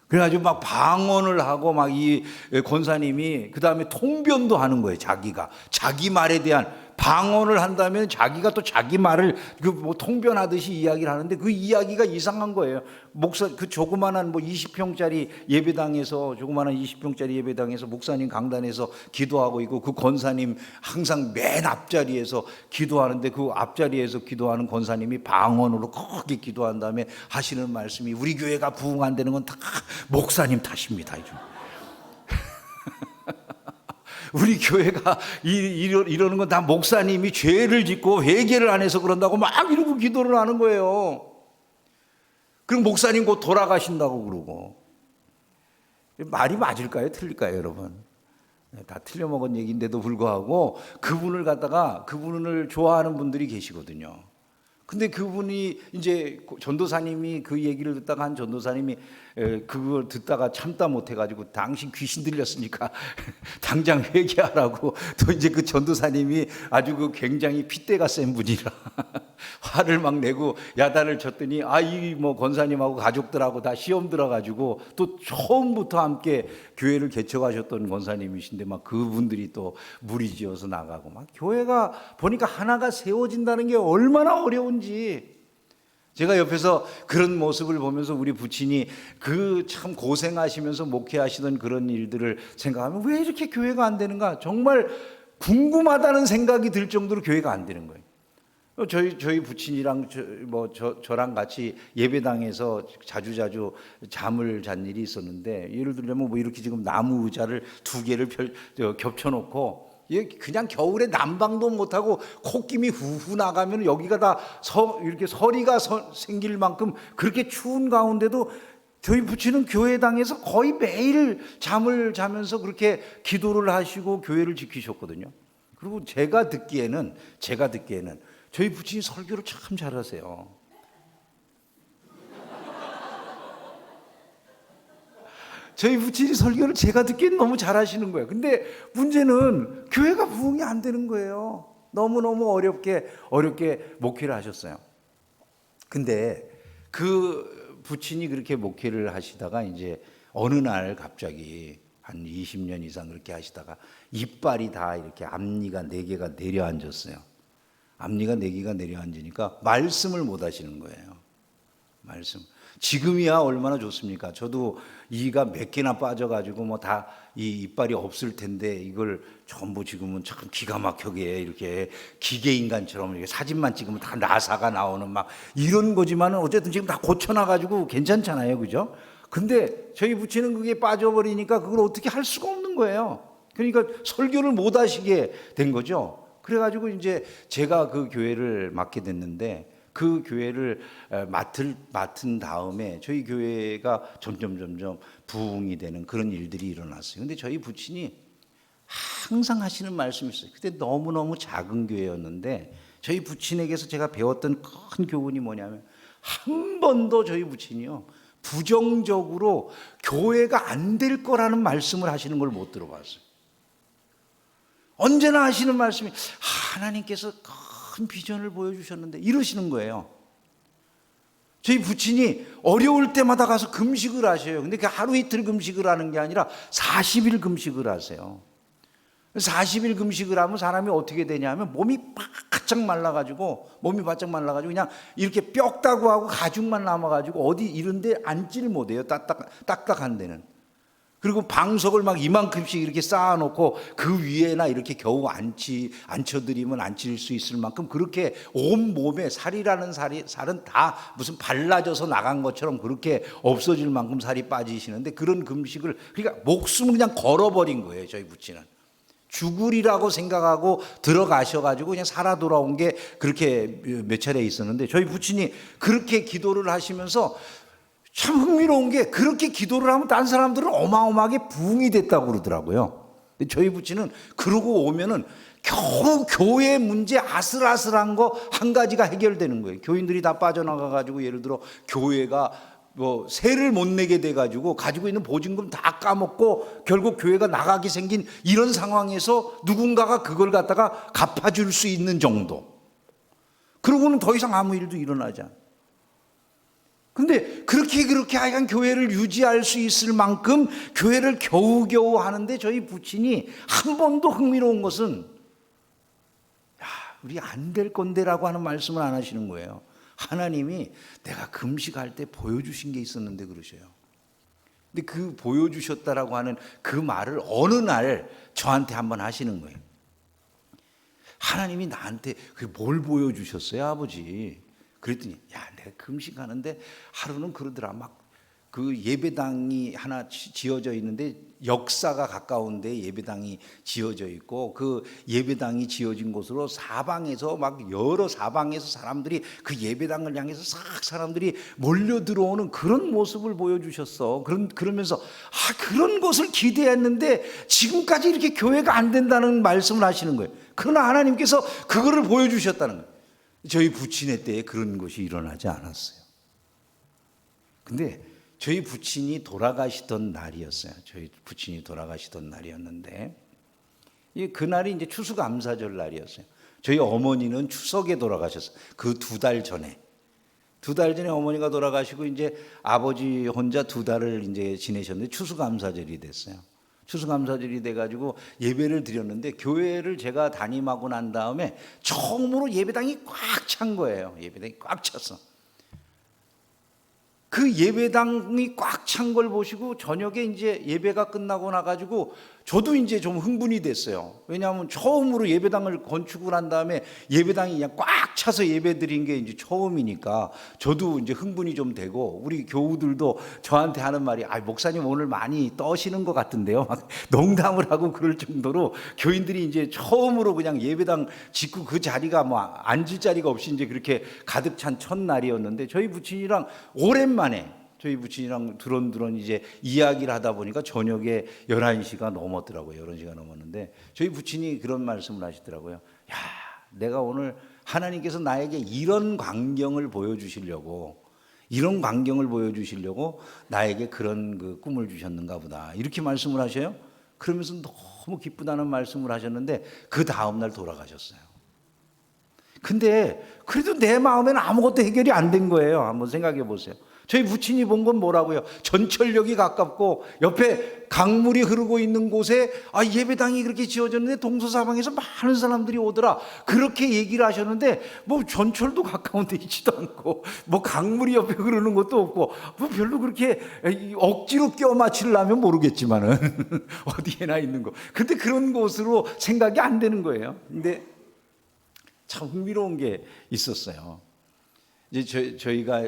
그래가지고 막 방언을 하고 막 이 권사님이 그 다음에 통변도 하는 거예요. 자기 말에 대한 방언을 한다면 자기가 또 자기 말을 뭐 통변하듯이 이야기를 하는데 그 이야기가 이상한 거예요. 그 조그만한 뭐 20평짜리 예배당에서 목사님 강단에서 기도하고 있고 그 권사님 항상 맨 앞자리에서 기도하는데 그 앞자리에서 기도하는 권사님이 방언으로 크게 기도한 다음에 하시는 말씀이 우리 교회가 부흥 안 되는 건 다 목사님 탓입니다. 우리 교회가 이러는 건 다 목사님이 죄를 짓고 회개를 안 해서 그런다고 막 이러고 기도를 하는 거예요. 그럼 목사님 곧 돌아가신다고 그러고. 말이 맞을까요? 틀릴까요, 여러분? 다 틀려먹은 얘기인데도 불구하고 그분을 좋아하는 분들이 계시거든요. 근데 그분이 이제 전도사님이 그 얘기를 듣다가 한 전도사님이 그걸 듣다가 참다 못해가지고 당신 귀신 들렸으니까 당장 회개하라고 또 이제 그 전도사님이 아주 그 굉장히 핏대가 센 분이라 화를 막 내고 야단을 쳤더니 이 뭐 권사님하고 가족들하고 다 시험 들어가지고 또 처음부터 함께 교회를 개척하셨던 권사님이신데 막 그분들이 또 무리지어서 나가고 막 교회가 보니까 하나가 세워진다는 게 얼마나 어려운지 제가 옆에서 그런 모습을 보면서 우리 부친이 그 참 고생하시면서 목회하시던 그런 일들을 생각하면 왜 이렇게 교회가 안 되는가 정말 궁금하다는 생각이 들 정도로 교회가 안 되는 거예요. 저희 부친이랑 저랑 같이 예배당에서 자주 잠을 잔 일이 있었는데 예를 들자면 뭐 이렇게 지금 나무 의자를 2개를 겹쳐놓고 그냥 겨울에 난방도 못하고 콧김이 후후 나가면 여기가 다 이렇게 서리가 생길 만큼 그렇게 추운 가운데도 저희 부친은 교회당에서 거의 매일 잠을 자면서 그렇게 기도를 하시고 교회를 지키셨거든요. 그리고 제가 듣기에는 저희 부친이 설교를 참 잘하세요. 저희 부친이 설교를 제가 듣기엔 너무 잘하시는 거예요. 근데 문제는 교회가 부흥이 안 되는 거예요. 너무너무 어렵게 목회를 하셨어요. 근데 그 부친이 그렇게 목회를 하시다가 이제 어느 날 갑자기 한 20년 이상 그렇게 하시다가 이빨이 다 이렇게 앞니가 4개가 내려앉았어요. 앞니가 4개가 내려앉으니까 말씀을 못 하시는 거예요. 지금이야 얼마나 좋습니까? 저도 이가 몇 개나 빠져가지고 뭐 다 이 이빨이 없을 텐데 이걸 전부 지금은 참 기가 막히게 이렇게 기계 인간처럼 이렇게 사진만 찍으면 다 나사가 나오는 막 이런 거지만은 어쨌든 지금 다 고쳐놔가지고 괜찮잖아요, 그죠? 근데 저희 부친은 그게 빠져버리니까 그걸 어떻게 할 수가 없는 거예요. 그러니까 설교를 못 하시게 된 거죠. 그래가지고 이제 제가 그 교회를 맡게 됐는데 그 교회를 맡은 다음에 저희 교회가 점점 부흥이 되는 그런 일들이 일어났어요. 근데 저희 부친이 항상 하시는 말씀이 있어요. 그때 너무너무 작은 교회였는데 저희 부친에게서 제가 배웠던 큰 교훈이 뭐냐면 한 번도 저희 부친이요 부정적으로 교회가 안 될 거라는 말씀을 하시는 걸 못 들어봤어요. 언제나 하시는 말씀이 하나님께서 큰 비전을 보여주셨는데 이러시는 거예요. 저희 부친이 어려울 때마다 가서 금식을 하셔요. 근데 그 하루 이틀 금식을 하는 게 아니라 40일 금식을 하세요. 40일 금식을 하면 사람이 어떻게 되냐면 몸이 바짝 말라가지고 그냥 이렇게 뼈다구 하고 가죽만 남아가지고 어디 이런데 앉질 못해요. 딱딱한 데는. 그리고 방석을 막 이만큼씩 이렇게 쌓아놓고 그 위에나 이렇게 겨우 앉혀드리면 앉힐 수 있을 만큼 그렇게 온 몸에 살은 다 무슨 발라져서 나간 것처럼 그렇게 없어질 만큼 살이 빠지시는데 그런 금식을 그러니까 목숨을 그냥 걸어버린 거예요. 저희 부친은. 죽으리라고 생각하고 들어가셔가지고 그냥 살아 돌아온 게 그렇게 몇 차례 있었는데 저희 부친이 그렇게 기도를 하시면서 참 흥미로운 게 그렇게 기도를 하면 다른 사람들은 어마어마하게 부흥이 됐다고 그러더라고요. 근데 저희 부친은 그러고 오면은 겨우 교회 문제 아슬아슬한 거 한 가지가 해결되는 거예요. 교인들이 다 빠져나가가지고 예를 들어 교회가 뭐 세를 못 내게 돼가지고 가지고 있는 보증금 다 까먹고 결국 교회가 나가게 생긴 이런 상황에서 누군가가 그걸 갖다가 갚아줄 수 있는 정도. 그러고는 더 이상 아무 일도 일어나지 않아요. 근데 그렇게 하여간 교회를 유지할 수 있을 만큼 교회를 겨우겨우 하는데 저희 부친이 한 번도 흥미로운 것은 우리 안 될 건데라고 하는 말씀을 안 하시는 거예요. 하나님이 내가 금식할 때 보여주신 게 있었는데 그러셔요. 근데 그 보여주셨다라고 하는 그 말을 어느 날 저한테 한번 하시는 거예요. 하나님이 나한테 뭘 보여주셨어요, 아버지? 그랬더니 내가 금식하는데 하루는 그러더라. 막 그 예배당이 하나 지어져 있는데 역사가 가까운데 예배당이 지어져 있고 그 예배당이 지어진 곳으로 사방에서 막 여러 사방에서 사람들이 그 예배당을 향해서 싹 사람들이 몰려 들어오는 그런 모습을 보여주셨어. 그러면서 그런 것을 기대했는데 지금까지 이렇게 교회가 안 된다는 말씀을 하시는 거예요. 그러나 하나님께서 그거를 보여주셨다는 거예요. 저희 부친의 때에 그런 것이 일어나지 않았어요. 근데 저희 부친이 돌아가시던 날이었어요. 저희 부친이 돌아가시던 날이었는데 그날이 이제 추수감사절 날이었어요. 저희 어머니는 추석에 돌아가셨어요. 그 2달 전에. 2달 전에 어머니가 돌아가시고 이제 아버지 혼자 2달을 이제 지내셨는데 추수감사절이 됐어요. 추수감사절이 돼가지고 예배를 드렸는데 교회를 제가 담임하고 난 다음에 처음으로 예배당이 꽉 찬 거예요. 예배당이 꽉 찼어. 그 예배당이 꽉 찬 걸 보시고 저녁에 이제 예배가 끝나고 나가지고 저도 이제 좀 흥분이 됐어요. 왜냐하면 처음으로 예배당을 건축을 한 다음에 예배당이 그냥 꽉 차서 예배 드린 게 이제 처음이니까 저도 이제 흥분이 좀 되고 우리 교우들도 저한테 하는 말이 목사님 오늘 많이 떠시는 것 같은데요. 막 농담을 하고 그럴 정도로 교인들이 이제 처음으로 그냥 예배당 짓고 그 자리가 뭐 앉을 자리가 없이 이제 그렇게 가득 찬 첫날이었는데 저희 부친이랑 오랜만에 저희 부친이랑 두런두런 이제 이야기를 하다 보니까 저녁에 11시가 넘었더라고요. 11시가 넘었는데 저희 부친이 그런 말씀을 하시더라고요. 내가 오늘 하나님께서 나에게 이런 광경을 보여주시려고 나에게 그런 그 꿈을 주셨는가 보다. 이렇게 말씀을 하셔요. 그러면서 너무 기쁘다는 말씀을 하셨는데 그 다음날 돌아가셨어요. 근데 그래도 내 마음에는 아무것도 해결이 안 된 거예요. 한번 생각해 보세요. 저희 부친이 본 건 뭐라고요? 전철역이 가깝고 옆에 강물이 흐르고 있는 곳에 예배당이 그렇게 지어졌는데 동서사방에서 많은 사람들이 오더라. 그렇게 얘기를 하셨는데 뭐 전철도 가까운 데 있지도 않고 뭐 강물이 옆에 흐르는 것도 없고 뭐 별로 그렇게 억지로 껴 맞추려면 모르겠지만은 어디에나 있는 거. 근데 그런 곳으로 생각이 안 되는 거예요. 근데 참 흥미로운 게 있었어요. 이제 저희가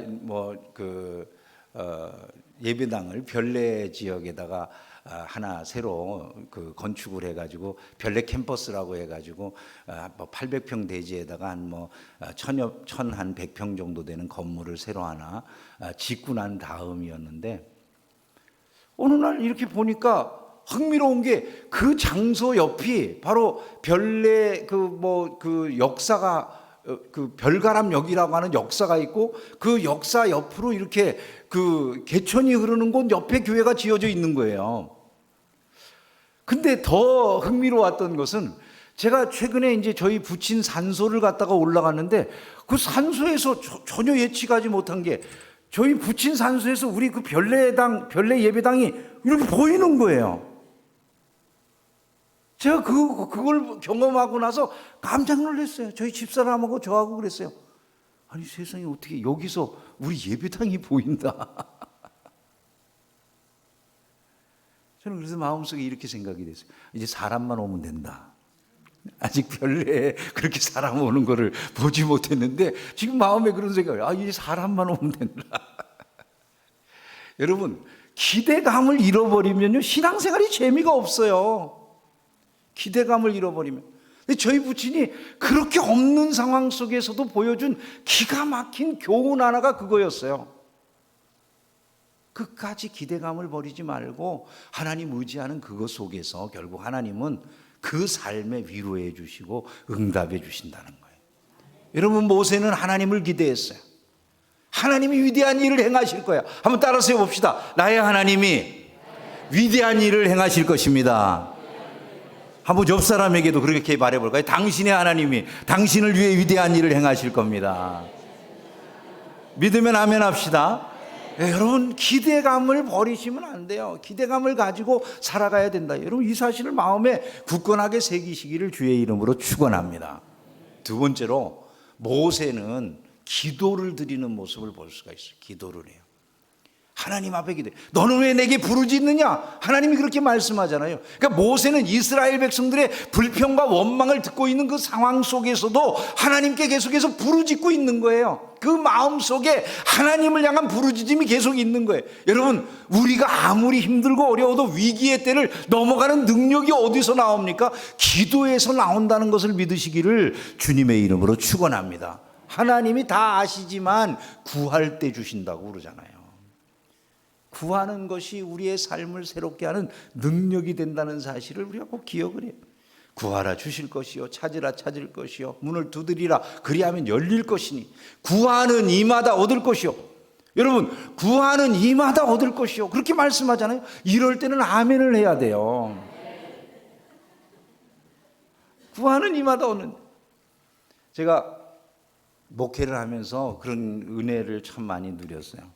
예배당을 별내 지역에다가 하나 새로 그 건축을 해가지고 별내 캠퍼스라고 해가지고 뭐 800평 대지에다가 한 1,100평 정도 되는 건물을 새로 하나 짓고 난 다음이었는데 어느 날 이렇게 보니까 흥미로운 게 그 장소 옆이 바로 별내 그 역사가 그 별가람역이라고 하는 역사가 있고 그 역사 옆으로 이렇게 그 개천이 흐르는 곳 옆에 교회가 지어져 있는 거예요. 근데 더 흥미로웠던 것은 제가 최근에 이제 저희 부친 산소를 갔다가 올라갔는데 그 산소에서 전혀 예측하지 못한 게 저희 부친 산소에서 우리 그 별내 예배당이 이렇게 보이는 거예요. 제가 그걸 경험하고 나서 깜짝 놀랐어요. 저희 집사람하고 저하고 그랬어요. 아니 세상에 어떻게 여기서 우리 예배당이 보인다. 저는 그래서 마음속에 이렇게 생각이 됐어요. 이제 사람만 오면 된다. 아직 별내에 그렇게 사람 오는 거를 보지 못했는데 지금 마음에 그런 생각이 이제 사람만 오면 된다. 여러분 기대감을 잃어버리면요 신앙생활이 재미가 없어요. 기대감을 잃어버리면. 근데 저희 부친이 그렇게 없는 상황 속에서도 보여준 기가 막힌 교훈 하나가 그거였어요. 끝까지 기대감을 버리지 말고 하나님 의지하는 그것 속에서 결국 하나님은 그 삶에 위로해 주시고 응답해 주신다는 거예요. 여러분 모세는 하나님을 기대했어요. 하나님이 위대한 일을 행하실 거야. 한번 따라서 해봅시다. 나의 하나님이 위대한 일을 행하실 것입니다. 한번 옆 사람에게도 그렇게 말해볼까요? 당신의 하나님이 당신을 위해 위대한 일을 행하실 겁니다. 믿으면 아멘 합시다. 여러분 기대감을 버리시면 안 돼요. 기대감을 가지고 살아가야 된다. 여러분 이 사실을 마음에 굳건하게 새기시기를 주의 이름으로 축원합니다. 두 번째로 모세는 기도를 드리는 모습을 볼 수가 있어요. 기도를 해요. 하나님 앞에 기도해. 너는 왜 내게 부르짖느냐? 하나님이 그렇게 말씀하잖아요. 그러니까 모세는 이스라엘 백성들의 불평과 원망을 듣고 있는 그 상황 속에서도 하나님께 계속해서 부르짖고 있는 거예요. 그 마음 속에 하나님을 향한 부르짖음이 계속 있는 거예요. 여러분 우리가 아무리 힘들고 어려워도 위기의 때를 넘어가는 능력이 어디서 나옵니까? 기도에서 나온다는 것을 믿으시기를 주님의 이름으로 축원합니다. 하나님이 다 아시지만 구할 때 주신다고 그러잖아요. 구하는 것이 우리의 삶을 새롭게 하는 능력이 된다는 사실을 우리가 꼭 기억을 해요. 구하라 주실 것이요 찾으라 찾을 것이요 문을 두드리라 그리하면 열릴 것이니 구하는 이마다 얻을 것이요. 여러분 구하는 이마다 얻을 것이요 그렇게 말씀하잖아요. 이럴 때는 아멘을 해야 돼요. 구하는 이마다 얻는. 제가 목회를 하면서 그런 은혜를 참 많이 누렸어요.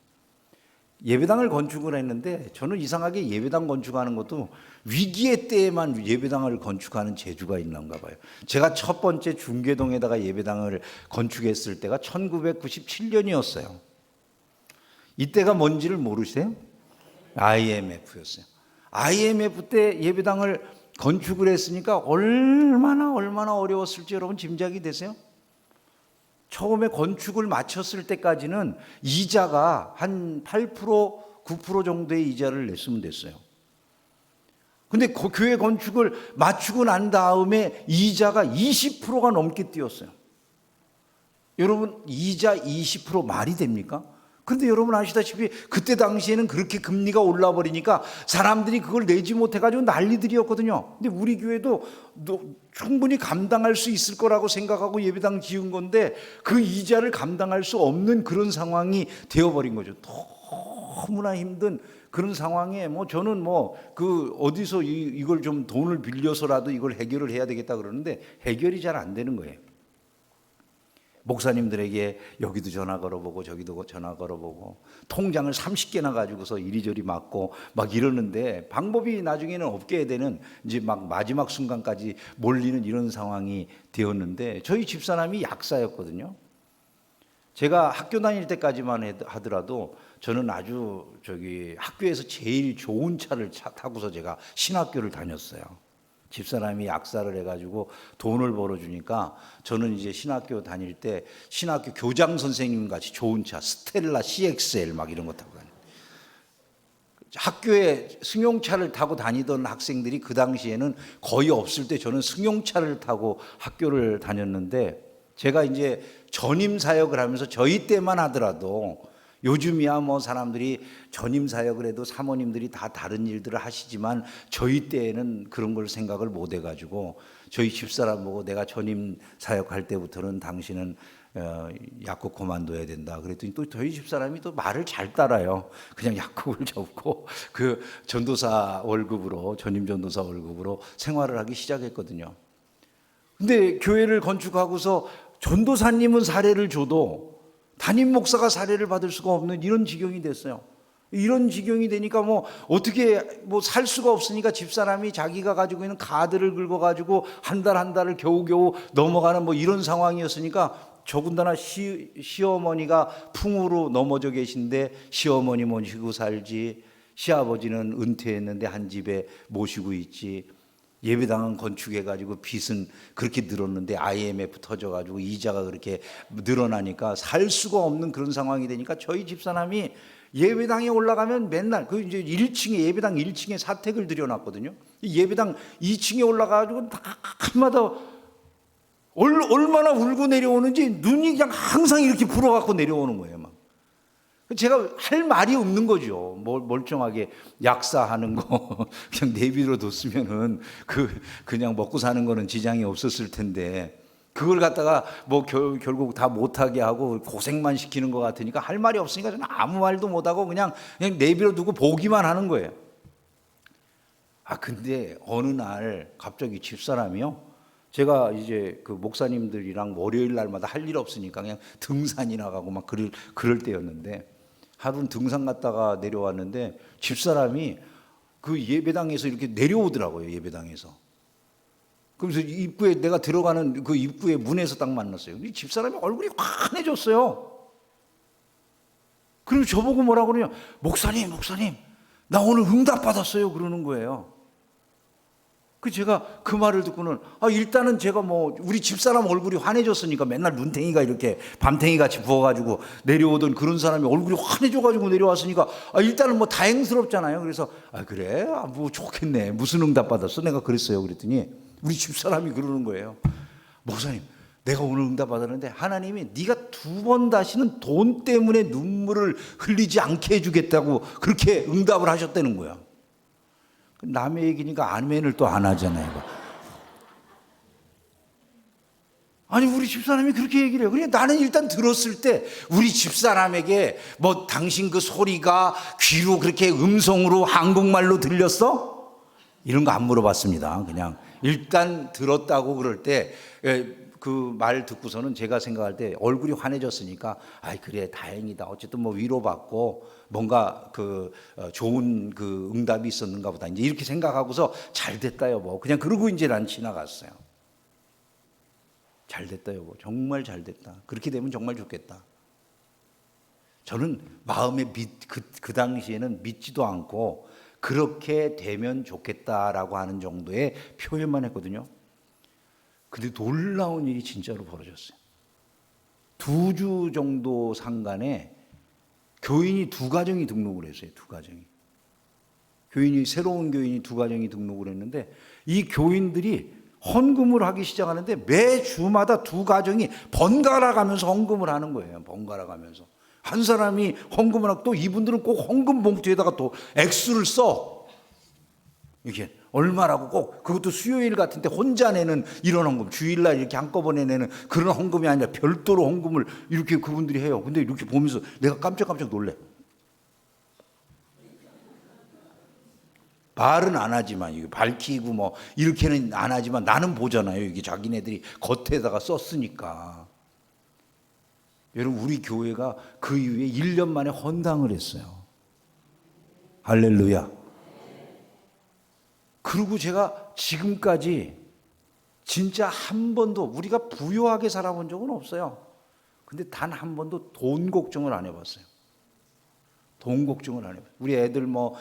예배당을 건축을 했는데 저는 이상하게 예배당 건축하는 것도 위기의 때에만 예배당을 건축하는 재주가 있는가 봐요. 제가 첫 번째 중계동에다가 예배당을 건축했을 때가 1997년이었어요. 이때가 뭔지를 모르세요? IMF였어요. IMF 때 예배당을 건축을 했으니까 얼마나 어려웠을지 여러분 짐작이 되세요? 처음에 건축을 마쳤을 때까지는 이자가 한 8%, 9% 정도의 이자를 냈으면 됐어요. 근데 그 교회 건축을 마치고 난 다음에 이자가 20%가 넘게 뛰었어요. 여러분 이자 20% 말이 됩니까? 근데 여러분 아시다시피 그때 당시에는 그렇게 금리가 올라 버리니까 사람들이 그걸 내지 못해가지고 난리들이었거든요. 근데 우리 교회도 충분히 감당할 수 있을 거라고 생각하고 예배당 지은 건데 그 이자를 감당할 수 없는 그런 상황이 되어버린 거죠. 너무나 힘든 그런 상황에 저는 어디서 이걸 좀 돈을 빌려서라도 이걸 해결을 해야 되겠다 그러는데 해결이 잘 안 되는 거예요. 목사님들에게 여기도 전화 걸어보고 저기도 전화 걸어보고 통장을 30개나 가지고서 이리저리 맡고 막 이러는데 방법이 나중에는 없게 되는 이제 막 마지막 순간까지 몰리는 이런 상황이 되었는데 저희 집사람이 약사였거든요. 제가 학교 다닐 때까지만 하더라도 저는 아주 학교에서 제일 좋은 차를 타고서 제가 신학교를 다녔어요. 집사람이 약사를 해가지고 돈을 벌어주니까 저는 이제 신학교 다닐 때 신학교 교장 선생님 같이 좋은 차 스텔라 CXL 막 이런 거 타고 다녔어요. 학교에 승용차를 타고 다니던 학생들이 그 당시에는 거의 없을 때 저는 승용차를 타고 학교를 다녔는데 제가 이제 전임 사역을 하면서 저희 때만 하더라도 요즘이야 뭐 사람들이 전임 사역을 해도 사모님들이 다 다른 일들을 하시지만 저희 때에는 그런 걸 생각을 못 해가지고 저희 집사람 보고 내가 전임 사역할 때부터는 당신은 약국 그만둬야 된다 그랬더니 또 저희 집사람이 또 말을 잘 따라요. 그냥 약국을 접고 그 전도사 월급으로 전임 전도사 월급으로 생활을 하기 시작했거든요. 근데 교회를 건축하고서 전도사님은 사례를 줘도 담임 목사가 사례를 받을 수가 없는 이런 지경이 됐어요. 이런 지경이 되니까 뭐 어떻게 뭐 살 수가 없으니까 집사람이 자기가 가지고 있는 카드를 긁어가지고 한 달 한 달을 겨우겨우 넘어가는 뭐 이런 상황이었으니까 더군다나 시어머니가 풍으로 넘어져 계신데 시어머니 모시고 살지, 시아버지는 은퇴했는데 한 집에 모시고 있지, 예배당은 건축해가지고 빚은 그렇게 늘었는데 IMF 터져가지고 이자가 그렇게 늘어나니까 살 수가 없는 그런 상황이 되니까 저희 집사람이 예배당에 올라가면 맨날 그 이제 1층에 예배당 1층에 사택을 들여놨거든요. 예배당 2층에 올라가가지고 날마다 얼마나 울고 내려오는지 눈이 그냥 항상 이렇게 불어갖고 내려오는 거예요. 막. 제가 할 말이 없는 거죠. 멀쩡하게 약사하는 거 그냥 내비로 뒀으면은 그냥 먹고 사는 거는 지장이 없었을 텐데 그걸 갖다가 뭐 결국 다 못하게 하고 고생만 시키는 것 같으니까 할 말이 없으니까 저는 아무 말도 못하고 그냥 내비로 두고 보기만 하는 거예요. 근데 어느 날 갑자기 집사람이요. 제가 이제 그 목사님들이랑 월요일 날마다 할 일 없으니까 그냥 등산이나 가고 막 그럴 때였는데 하루는 등산 갔다가 내려왔는데 집사람이 그 예배당에서 이렇게 내려오더라고요. 예배당에서. 그래서 입구에 내가 들어가는 그 입구에 문에서 딱 만났어요. 집사람이 얼굴이 환해졌어요. 그리고 저보고 뭐라 그러냐. 목사님 나 오늘 응답 받았어요. 그러는 거예요. 제가 그 말을 듣고는 일단은 제가 뭐 우리 집사람 얼굴이 환해졌으니까 맨날 눈탱이가 이렇게 밤탱이 같이 부어가지고 내려오던 그런 사람이 얼굴이 환해져가지고 내려왔으니까 일단은 뭐 다행스럽잖아요. 그래서 그래 뭐 좋겠네. 무슨 응답 받았어? 내가 그랬어요. 그랬더니 우리 집사람이 그러는 거예요. 목사님 내가 오늘 응답 받았는데 하나님이 네가 2번 다시는 돈 때문에 눈물을 흘리지 않게 해주겠다고 그렇게 응답을 하셨다는 거야. 남의 얘기니까 아멘을 또 안 하잖아요. 아니 우리 집사람이 그렇게 얘기를 해요. 그러니까 나는 일단 들었을 때 우리 집사람에게 뭐 당신 그 소리가 귀로 그렇게 음성으로 한국말로 들렸어? 이런 거 안 물어봤습니다. 그냥 일단 들었다고 그럴 때 그 말 듣고서는 제가 생각할 때 얼굴이 환해졌으니까 그래 다행이다. 어쨌든 뭐 위로받고 뭔가 좋은 그 응답이 있었는가 보다. 이제 이렇게 생각하고서 잘 됐다 여보. 그냥 그러고 이제 난 지나갔어요. 잘 됐다 여보. 정말 잘 됐다. 그렇게 되면 정말 좋겠다. 저는 마음에 그 당시에는 믿지도 않고 그렇게 되면 좋겠다라고 하는 정도의 표현만 했거든요. 근데 놀라운 일이 진짜로 벌어졌어요. 2주 정도 상간에 교인이 2가정이 등록을 했어요. 2가정이. 새로운 교인이 2가정이 등록을 했는데 이 교인들이 헌금을 하기 시작하는데 매 주마다 2가정이 번갈아 가면서 헌금을 하는 거예요. 번갈아 가면서. 한 사람이 헌금을 하고 또 이분들은 꼭 헌금 봉투에다가 또 액수를 써. 이게 얼마라고 꼭 그것도 수요일 같은데 혼자 내는 이런 헌금, 주일날 이렇게 한꺼번에 내는 그런 헌금이 아니라 별도로 헌금을 이렇게 그분들이 해요. 근데 이렇게 보면서 내가 깜짝깜짝 놀래. 말은 안 하지만 이거 밝히고 뭐 이렇게는 안 하지만 나는 보잖아요. 이게 자기네들이 겉에다가 썼으니까. 여러분 우리 교회가 그 이후에 1년 만에 헌당을 했어요. 할렐루야. 그리고 제가 지금까지 진짜 한 번도 우리가 부유하게 살아본 적은 없어요. 근데 단 한 번도 돈 걱정을 안 해봤어요. 돈 걱정을 안 해봤어요. 우리 애들 뭐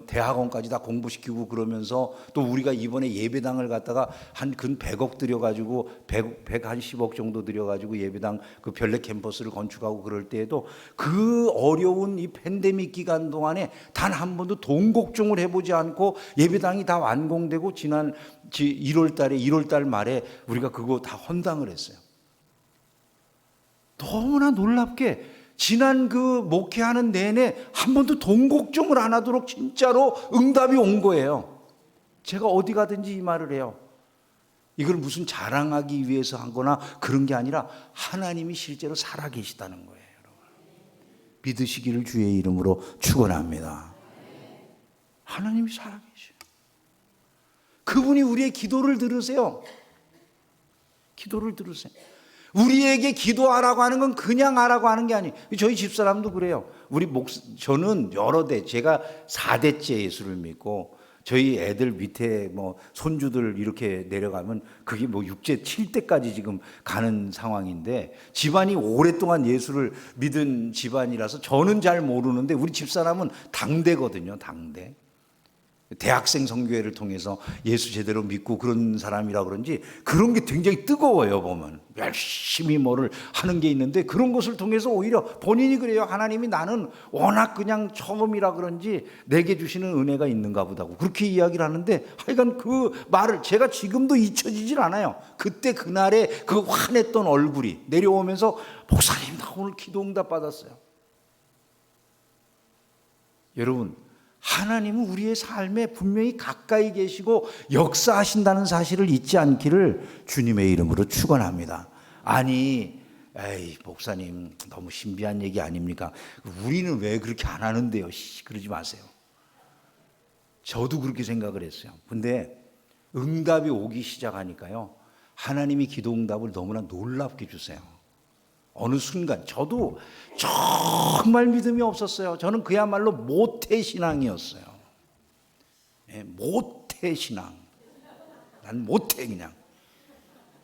대학원까지 다 공부시키고 그러면서 또 우리가 이번에 예배당을 갖다가 한 근 100억 들여가지고 110억 정도 들여가지고 예배당 그 별내 캠퍼스를 건축하고 그럴 때에도 그 어려운 이 팬데믹 기간 동안에 단 한 번도 돈 걱정을 해보지 않고 예배당이 다 완공되고 지난 1월 말에 우리가 그거 다 헌당을 했어요. 너무나 놀랍게 지난 그 목회하는 내내 한 번도 돈 걱정을 안 하도록 진짜로 응답이 온 거예요. 제가 어디 가든지 이 말을 해요. 이걸 무슨 자랑하기 위해서 한 거나 그런 게 아니라 하나님이 실제로 살아계시다는 거예요. 여러분. 믿으시기를 주의 이름으로 축원합니다. 하나님이 살아계셔요. 그분이 우리의 기도를 들으세요. 기도를 들으세요. 우리에게 기도하라고 하는 건 그냥 하라고 하는 게 아니에요. 저희 집사람도 그래요. 저는 여러 대, 제가 4대째 예수를 믿고 저희 애들 밑에 뭐 손주들 이렇게 내려가면 그게 뭐 6대, 7대까지 지금 가는 상황인데 집안이 오랫동안 예수를 믿은 집안이라서 저는 잘 모르는데 우리 집사람은 당대거든요. 당대. 대학생 선교회를 통해서 예수 제대로 믿고 그런 사람이라 그런지 그런 게 굉장히 뜨거워요. 보면 열심히 뭐를 하는 게 있는데 그런 것을 통해서 오히려 본인이 그래요. 하나님이 나는 워낙 그냥 처음이라 그런지 내게 주시는 은혜가 있는가 보다고 그렇게 이야기를 하는데 하여간 그 말을 제가 지금도 잊혀지질 않아요. 그때 그날의 그 환했던 얼굴이 내려오면서 목사님 나 오늘 기도 응답 받았어요. 여러분, 하나님은 우리의 삶에 분명히 가까이 계시고 역사하신다는 사실을 잊지 않기를 주님의 이름으로 축원합니다. 아니, 에이 목사님 너무 신비한 얘기 아닙니까? 우리는 왜 그렇게 안 하는데요? 그러지 마세요. 저도 그렇게 생각을 했어요. 근데 응답이 오기 시작하니까요, 하나님이 기도 응답을 너무나 놀랍게 주세요. 어느 순간 저도 정말 믿음이 없었어요. 저는 그야말로 모태신앙이었어요. 네, 모태신앙. 난 못해 그냥.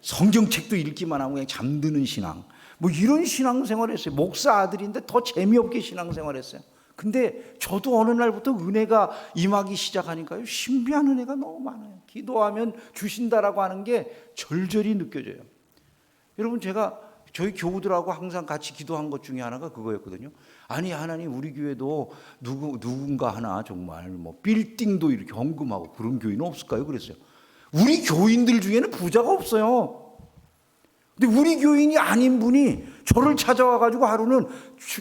성경책도 읽기만 하고 그냥 잠드는 신앙. 뭐 이런 신앙생활을 했어요. 목사 아들인데 더 재미없게 신앙생활을 했어요. 근데 저도 어느 날부터 은혜가 임하기 시작하니까요, 신비한 은혜가 너무 많아요. 기도하면 주신다라고 하는 게 절절히 느껴져요. 여러분, 제가 저희 교우들하고 항상 같이 기도한 것 중에 하나가 그거였거든요. 아니 하나님, 우리 교회도 누군가 하나 정말 뭐 빌딩도 이렇게 헌금하고 그런 교인은 없을까요? 그랬어요. 우리 교인들 중에는 부자가 없어요. 근데 우리 교인이 아닌 분이 저를 찾아와 가지고 하루는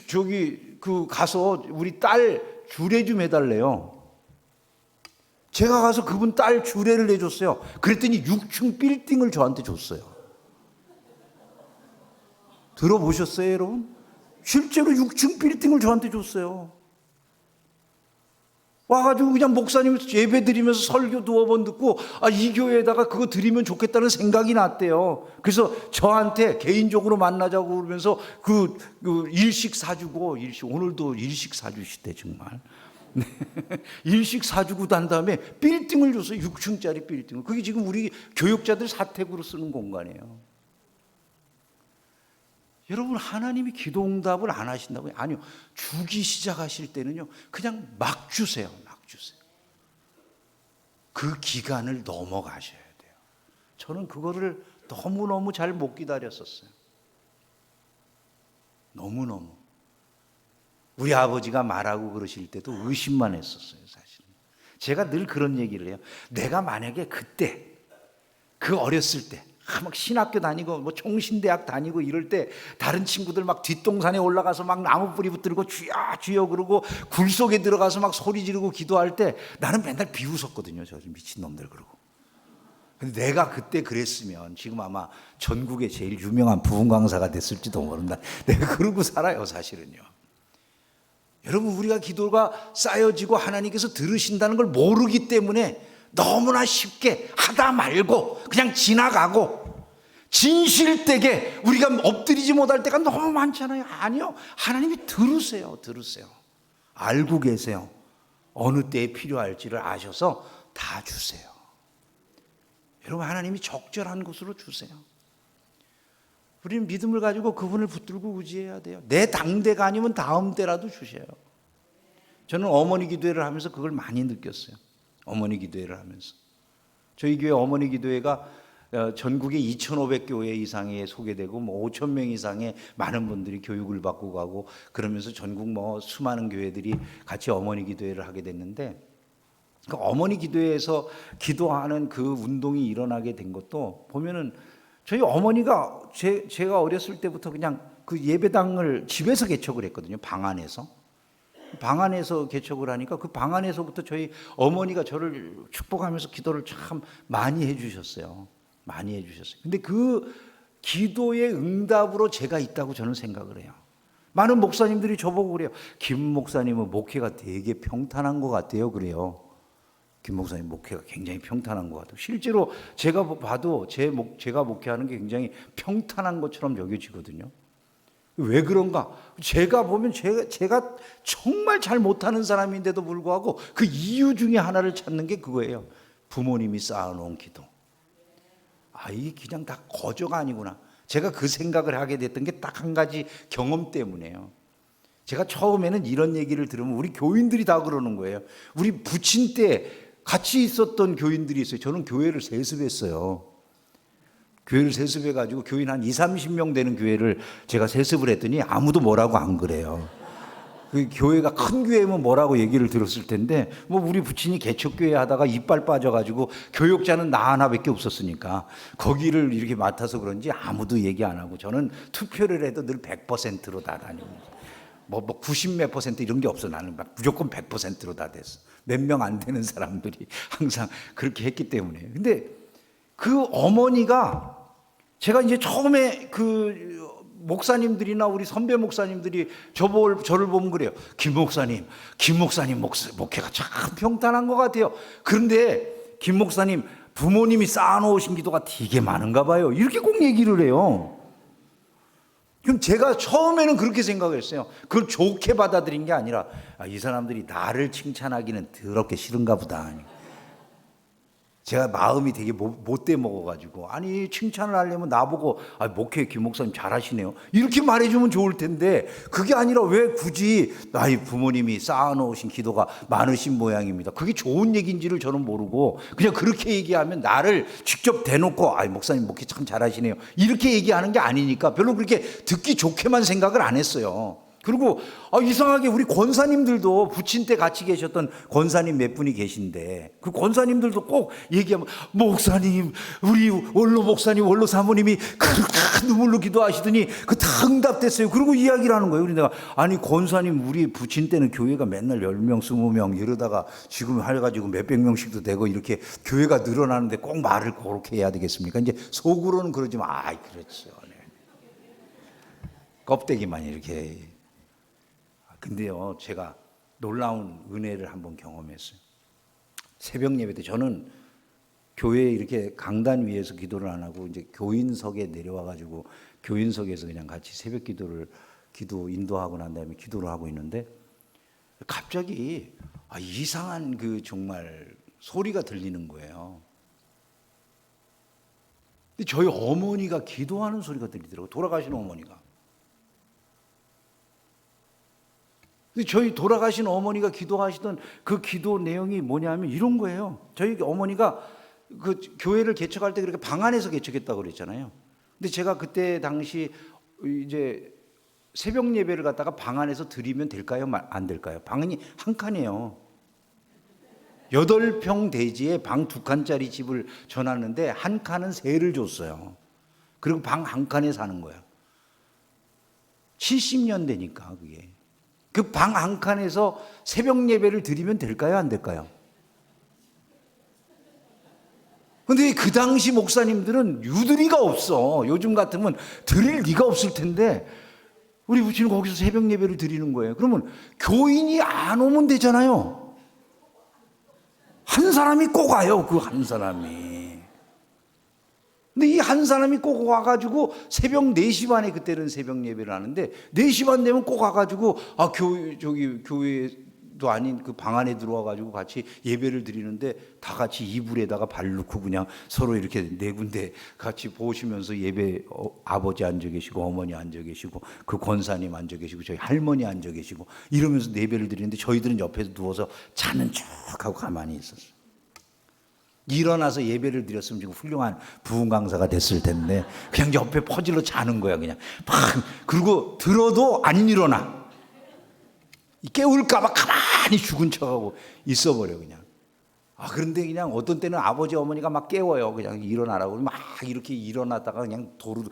저기 그 가서 우리 딸 주례 좀 해달래요. 제가 가서 그분 딸 주례를 해줬어요. 그랬더니 6층 빌딩을 저한테 줬어요. 들어보셨어요, 여러분? 실제로 6층 빌딩을 저한테 줬어요. 와가지고 그냥 목사님 예배 드리면서 설교 두어 번 듣고 이 교회에다가 그거 드리면 좋겠다는 생각이 났대요. 그래서 저한테 개인적으로 만나자고 그러면서 그 일식 사주고, 오늘도 일식 사주시대 정말. 일식 사주고 난 다음에 빌딩을 줬어요. 6층짜리 빌딩을. 그게 지금 우리 교육자들 사택으로 쓰는 공간이에요. 여러분, 하나님이 기도 응답을 안 하신다고요? 아니요. 주기 시작하실 때는요, 그냥 막 주세요. 막 주세요. 그 기간을 넘어가셔야 돼요. 저는 그거를 너무너무 잘 못 기다렸었어요. 너무너무. 우리 아버지가 말하고 그러실 때도 의심만 했었어요, 사실은. 제가 늘 그런 얘기를 해요. 내가 만약에 그때, 그 어렸을 때, 막 신학교 다니고 뭐 총신대학 다니고 이럴 때 다른 친구들 막 뒷동산에 올라가서 막 나무 뿌리 붙들고 주여 주여 그러고 굴 속에 들어가서 막 소리 지르고 기도할 때 나는 맨날 비웃었거든요. 저 미친놈들 그러고. 근데 내가 그때 그랬으면 지금 아마 전국에 제일 유명한 부흥 강사가 됐을지도 모른다. 내가 그러고 살아요, 사실은요. 여러분, 우리가 기도가 쌓여지고 하나님께서 들으신다는 걸 모르기 때문에 너무나 쉽게 하다 말고 그냥 지나가고 진실되게 우리가 엎드리지 못할 때가 너무 많잖아요. 아니요, 하나님이 들으세요. 알고 계세요. 어느 때에 필요할지를 아셔서 다 주세요. 여러분, 하나님이 적절한 곳으로 주세요. 우리는 믿음을 가지고 그분을 붙들고 의지해야 돼요. 내 당대가 아니면 다음 때라도 주셔요. 저는 어머니 기도회를 하면서 그걸 많이 느꼈어요. 어머니 기도회를 하면서 저희 교회 어머니 기도회가 전국에 2,500교회 이상에 소개되고 뭐 5,000명 이상의 많은 분들이 교육을 받고 가고 그러면서 전국 뭐 수많은 교회들이 같이 어머니 기도회를 하게 됐는데, 그 어머니 기도회에서 기도하는 그 운동이 일어나게 된 것도 보면은 저희 어머니가 제가 어렸을 때부터 그냥 그 예배당을 집에서 개척을 했거든요. 방 안에서. 방 안에서 개척을 하니까 그 방 안에서부터 저희 어머니가 저를 축복하면서 기도를 참 많이 해주셨어요. 많이 해주셨어요. 근데 그 기도의 응답으로 제가 있다고 저는 생각을 해요. 많은 목사님들이 저보고 그래요. 김 목사님은 목회가 되게 평탄한 것 같아요. 그래요. 김 목사님 목회가 굉장히 평탄한 것 같아요. 실제로 제가 봐도 제가 목회하는 게 굉장히 평탄한 것처럼 여겨지거든요. 왜 그런가? 제가 보면 제가 정말 잘 못하는 사람인데도 불구하고 그 이유 중에 하나를 찾는 게 그거예요. 부모님이 쌓아놓은 기도. 이게 그냥 다 거저가 아니구나. 제가 그 생각을 하게 됐던 게 딱 한 가지 경험 때문에요. 제가 처음에는 이런 얘기를 들으면 우리 교인들이 다 그러는 거예요. 우리 부친 때 같이 있었던 교인들이 있어요. 저는 교회를 세습했어요. 교회를 세습해가지고 교인 한 20-30명 되는 교회를 제가 세습을 했더니 아무도 뭐라고 안 그래요. 그 교회가 큰 교회면 뭐라고 얘기를 들었을 텐데 뭐 우리 부친이 개척교회 하다가 이빨 빠져가지고 교역자는 나 하나밖에 없었으니까 거기를 이렇게 맡아서 그런지 아무도 얘기 안 하고 저는 투표를 해도 늘 100%로 다 다니고 뭐 90몇 % 이런 게 없어. 나는 막 무조건 100%로 다 됐어. 몇 명 안 되는 사람들이 항상 그렇게 했기 때문에. 근데 그 어머니가 제가 이제 처음에 그 목사님들이나 우리 선배 목사님들이 저를 보면 그래요. 김 목사님 목회가 참 평탄한 것 같아요. 그런데 김 목사님 부모님이 쌓아놓으신 기도가 되게 많은가 봐요. 이렇게 꼭 얘기를 해요. 그럼 제가 처음에는 그렇게 생각했어요. 그걸 좋게 받아들인 게 아니라 이 사람들이 나를 칭찬하기는 더럽게 싫은가 보다. 제가 마음이 되게 못돼 먹어가지고 아니 칭찬을 하려면 나보고 목회 김 목사님 잘하시네요 이렇게 말해주면 좋을 텐데 그게 아니라 왜 굳이 나의 부모님이 쌓아놓으신 기도가 많으신 모양입니다. 그게 좋은 얘기인지를 저는 모르고 그냥 그렇게 얘기하면 나를 직접 대놓고 목사님 목회 참 잘하시네요 이렇게 얘기하는 게 아니니까 별로 그렇게 듣기 좋게만 생각을 안 했어요. 그리고 이상하게 우리 권사님들도 부친 때 같이 계셨던 권사님 몇 분이 계신데 그 권사님들도 꼭 얘기하면 목사님 우리 원로 목사님 원로 사모님이 그렇게 눈물로 기도하시더니 그 다 응답됐어요. 그리고 이야기를 하는 거예요. 그래서 내가 아니 권사님 우리 부친 때는 교회가 맨날 10명 20명 이러다가 지금 해가지고 몇백 명씩도 되고 이렇게 교회가 늘어나는데 꼭 말을 그렇게 해야 되겠습니까? 이제 속으로는 그러지만 그렇죠. 네. 껍데기만 이렇게. 근데요, 제가 놀라운 은혜를 한번 경험했어요. 새벽 예배 때 저는 교회에 이렇게 강단 위에서 기도를 안 하고 이제 교인석에 내려와가지고 교인석에서 그냥 같이 새벽 기도 인도하고 난 다음에 기도를 하고 있는데 갑자기 이상한 그 정말 소리가 들리는 거예요. 근데 저희 어머니가 기도하는 소리가 들리더라고요. 돌아가신 어머니가. 저희 돌아가신 어머니가 기도하시던 그 기도 내용이 뭐냐면 이런 거예요. 저희 어머니가 그 교회를 개척할 때 그렇게 방 안에서 개척했다고 그랬잖아요. 근데 제가 그때 당시 이제 새벽 예배를 갖다가 방 안에서 드리면 될까요? 안 될까요? 방이 한 칸이에요. 8평 대지에 방 2칸짜리 집을 전놨는데 한 칸은 세를 줬어요. 그리고 방 한 칸에 사는 거예요. 70년 되니까 그게. 그 방 한 칸에서 새벽 예배를 드리면 될까요? 안 될까요? 근데 그 당시 목사님들은 유두리가 없어. 요즘 같으면 드릴 리가 없을 텐데 우리 부친은 거기서 새벽 예배를 드리는 거예요. 그러면 교인이 안 오면 되잖아요. 한 사람이 꼭 와요. 그 한 사람이. 근데 이 한 사람이 꼭 와가지고 새벽 4시 반에 그때는 새벽 예배를 하는데 4시 반 되면 꼭 와가지고 교회도 아닌 그 방 안에 들어와가지고 같이 예배를 드리는데 다 같이 이불에다가 발 넣고 그냥 서로 이렇게 네 군데 같이 보시면서 예배 아버지 앉아 계시고 어머니 앉아 계시고 그 권사님 앉아 계시고 저희 할머니 앉아 계시고 이러면서 예배를 드리는데 저희들은 옆에서 누워서 자는 척하고 가만히 있었어요. 일어나서 예배를 드렸으면 지금 훌륭한 부흥 강사가 됐을 텐데 그냥 옆에 퍼질러 자는 거야 그냥 막. 그리고 들어도 안 일어나. 깨울까 봐 가만히 죽은 척하고 있어버려 그냥. 그런데 그냥 어떤 때는 아버지 어머니가 막 깨워요. 그냥 일어나라고 막 이렇게 일어났다가 그냥 도로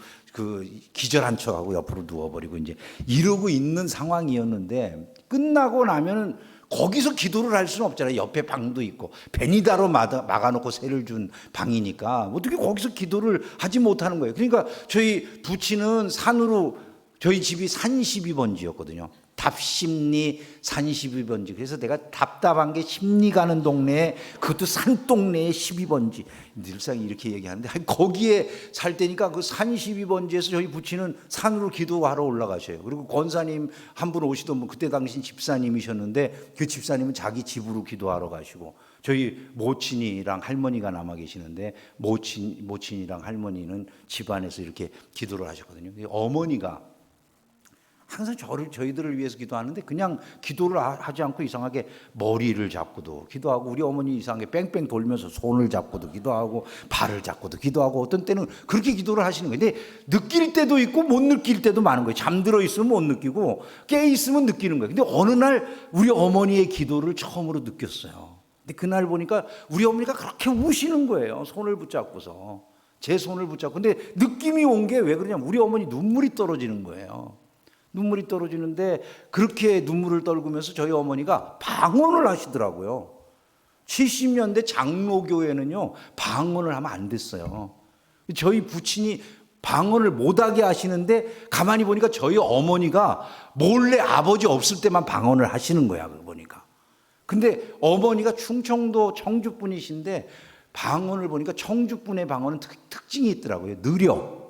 기절한 척하고 옆으로 누워버리고 이제 이러고 있는 상황이었는데 끝나고 나면은 거기서 기도를 할 수는 없잖아요. 옆에 방도 있고 베니다로 막아놓고 세를 준 방이니까 어떻게 거기서 기도를 하지 못하는 거예요. 그러니까 저희 부친은 산으로 저희 집이 산 12번지였거든요. 답심리 산 12번지. 그래서 내가 답답한 게 심리 가는 동네에 그것도 산 동네에 12번지. 늘상 이렇게 얘기하는데 거기에 살 때니까 그 산 12번지에서 저희 부친은 산으로 기도하러 올라가셔요. 그리고 권사님 한 분 오시던 분 그때 당시 집사님이셨는데 그 집사님은 자기 집으로 기도하러 가시고 저희 모친이랑 할머니가 남아 계시는데 모친이랑 할머니는 집안에서 이렇게 기도를 하셨거든요. 어머니가 항상 저희들을 위해서 기도하는데 그냥 기도를 하지 않고 이상하게 머리를 잡고도 기도하고 우리 어머니 이상하게 뺑뺑 돌면서 손을 잡고도 기도하고 발을 잡고도 기도하고 어떤 때는 그렇게 기도를 하시는 거예요. 근데 느낄 때도 있고 못 느낄 때도 많은 거예요. 잠들어 있으면 못 느끼고 깨 있으면 느끼는 거예요. 근데 어느 날 우리 어머니의 기도를 처음으로 느꼈어요. 근데 그날 보니까 우리 어머니가 그렇게 우시는 거예요. 손을 붙잡고서 제 손을 붙잡고. 근데 느낌이 온 게 왜 그러냐면 우리 어머니 눈물이 떨어지는 거예요. 눈물이 떨어지는데 그렇게 눈물을 떨구면서 저희 어머니가 방언을 하시더라고요. 70년대 장로교회는요 방언을 하면 안 됐어요. 저희 부친이 방언을 못하게 하시는데 가만히 보니까 저희 어머니가 몰래 아버지 없을 때만 방언을 하시는 거야. 보니까. 근데 어머니가 충청도 청주분이신데 방언을 보니까 청주분의 방언은 특징이 있더라고요. 느려.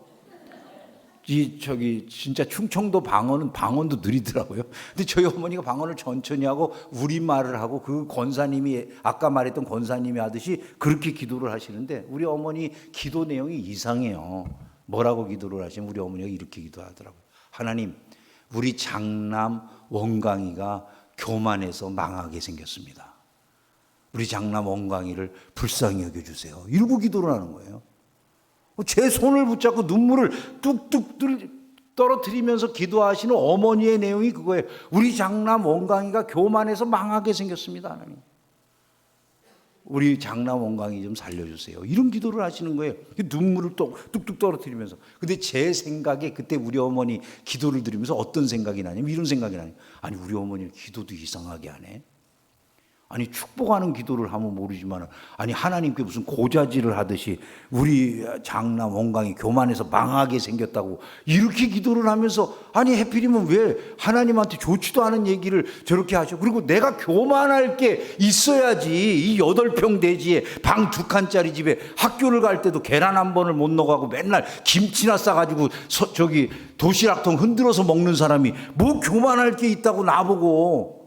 진짜 충청도 방언도 느리더라고요. 근데 저희 어머니가 방언을 천천히 하고 우리말을 하고 그 권사님이 아까 말했던 권사님이 하듯이 그렇게 기도를 하시는데 우리 어머니 기도 내용이 이상해요. 뭐라고 기도를 하시면 우리 어머니가 이렇게 기도하더라고요. 하나님, 우리 장남 원강이가 교만해서 망하게 생겼습니다. 우리 장남 원강이를 불쌍히 여겨주세요. 이러고 기도를 하는 거예요. 제 손을 붙잡고 눈물을 뚝뚝 떨어뜨리면서 기도하시는 어머니의 내용이 그거예요. 우리 장남 원강이가 교만해서 망하게 생겼습니다. 하나님, 우리 장남 원강이 좀 살려주세요. 이런 기도를 하시는 거예요. 눈물을 뚝뚝 떨어뜨리면서. 근데 제 생각에 그때 우리 어머니 기도를 들으면서 어떤 생각이 나냐면 이런 생각이 나요. 아니 우리 어머니는 기도도 이상하게 하네. 아니 축복하는 기도를 하면 모르지만 아니 하나님께 무슨 고자질을 하듯이 우리 장남 원강이 교만해서 망하게 생겼다고 이렇게 기도를 하면서 아니 해필이면 왜 하나님한테 좋지도 않은 얘기를 저렇게 하셔. 그리고 내가 교만할 게 있어야지. 이 8평 대지에 방 2칸짜리 집에 학교를 갈 때도 계란 한 번을 못 넣어가고 맨날 김치나 싸가지고 도시락통 흔들어서 먹는 사람이 뭐 교만할 게 있다고 나보고.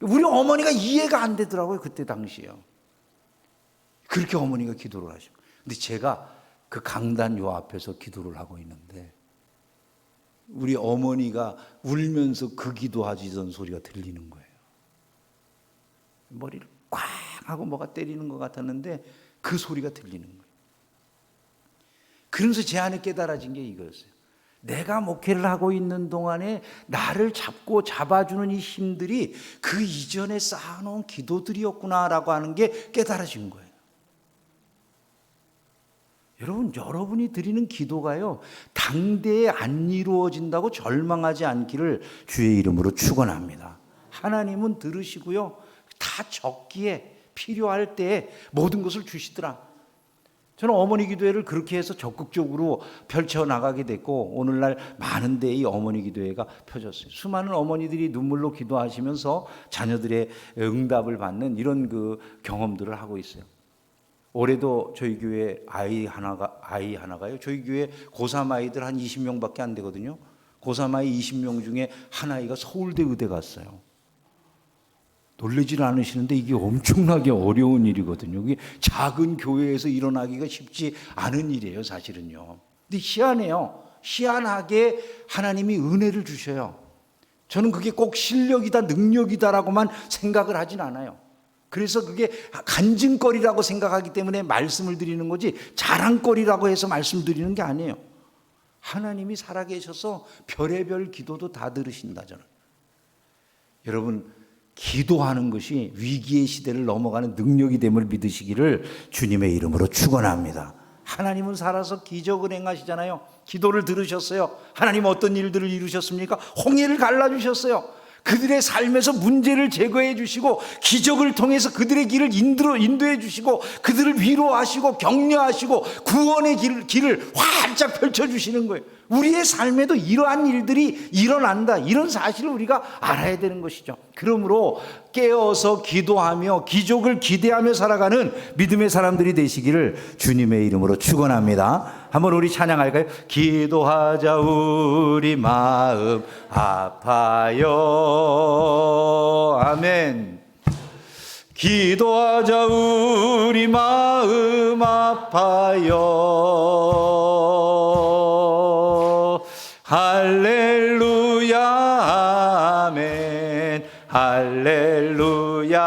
우리 어머니가 이해가 안 되더라고요. 그때 당시에요. 그렇게 어머니가 기도를 하시고. 근데 제가 그 강단 요 앞에서 기도를 하고 있는데 우리 어머니가 울면서 그 기도하시던 소리가 들리는 거예요. 머리를 꽉 하고 뭐가 때리는 것 같았는데 그 소리가 들리는 거예요. 그러면서 제 안에 깨달아진 게 이거였어요. 내가 목회를 하고 있는 동안에 나를 잡아주는 이 힘들이 그 이전에 쌓아놓은 기도들이었구나라고 하는 게 깨달아진 거예요. 여러분이 드리는 기도가요, 당대에 안 이루어진다고 절망하지 않기를 주의 이름으로 축원합니다. 하나님은 들으시고요, 다 적기에 필요할 때에 모든 것을 주시더라. 저는 어머니 기도회를 그렇게 해서 적극적으로 펼쳐나가게 됐고 오늘날 많은 데이 어머니 기도회가 펴졌어요. 수많은 어머니들이 눈물로 기도하시면서 자녀들의 응답을 받는 이런 그 경험들을 하고 있어요. 올해도 저희 교회 아이 하나가요. 저희 교회 고3 아이들 한 20명밖에 안 되거든요. 고3 아이 20명 중에 한 아이가 서울대 의대 갔어요. 놀라질 않으시는데 이게 엄청나게 어려운 일이거든요. 이게 작은 교회에서 일어나기가 쉽지 않은 일이에요, 사실은요. 근데 희한해요. 희한하게 하나님이 은혜를 주셔요. 저는 그게 꼭 실력이다, 능력이다라고만 생각을 하진 않아요. 그래서 그게 간증거리라고 생각하기 때문에 말씀을 드리는 거지 자랑거리라고 해서 말씀드리는 게 아니에요. 하나님이 살아계셔서 별의별 기도도 다 들으신다, 저는. 여러분, 기도하는 것이 위기의 시대를 넘어가는 능력이 됨을 믿으시기를 주님의 이름으로 축원합니다. 하나님은 살아서 기적을 행하시잖아요. 기도를 들으셨어요. 하나님 어떤 일들을 이루셨습니까? 홍해를 갈라주셨어요. 그들의 삶에서 문제를 제거해 주시고 기적을 통해서 그들의 길을 인도해 주시고 그들을 위로하시고 격려하시고 구원의 길을 활짝 펼쳐주시는 거예요. 우리의 삶에도 이러한 일들이 일어난다, 이런 사실을 우리가 알아야 되는 것이죠. 그러므로 깨어서 기도하며 기적을 기대하며 살아가는 믿음의 사람들이 되시기를 주님의 이름으로 축원합니다. 한번 우리 찬양할까요? 기도하자 우리 마음 아파요. 아멘. 기도하자 우리 마음 아파요. 할렐루야 아멘. 할렐루야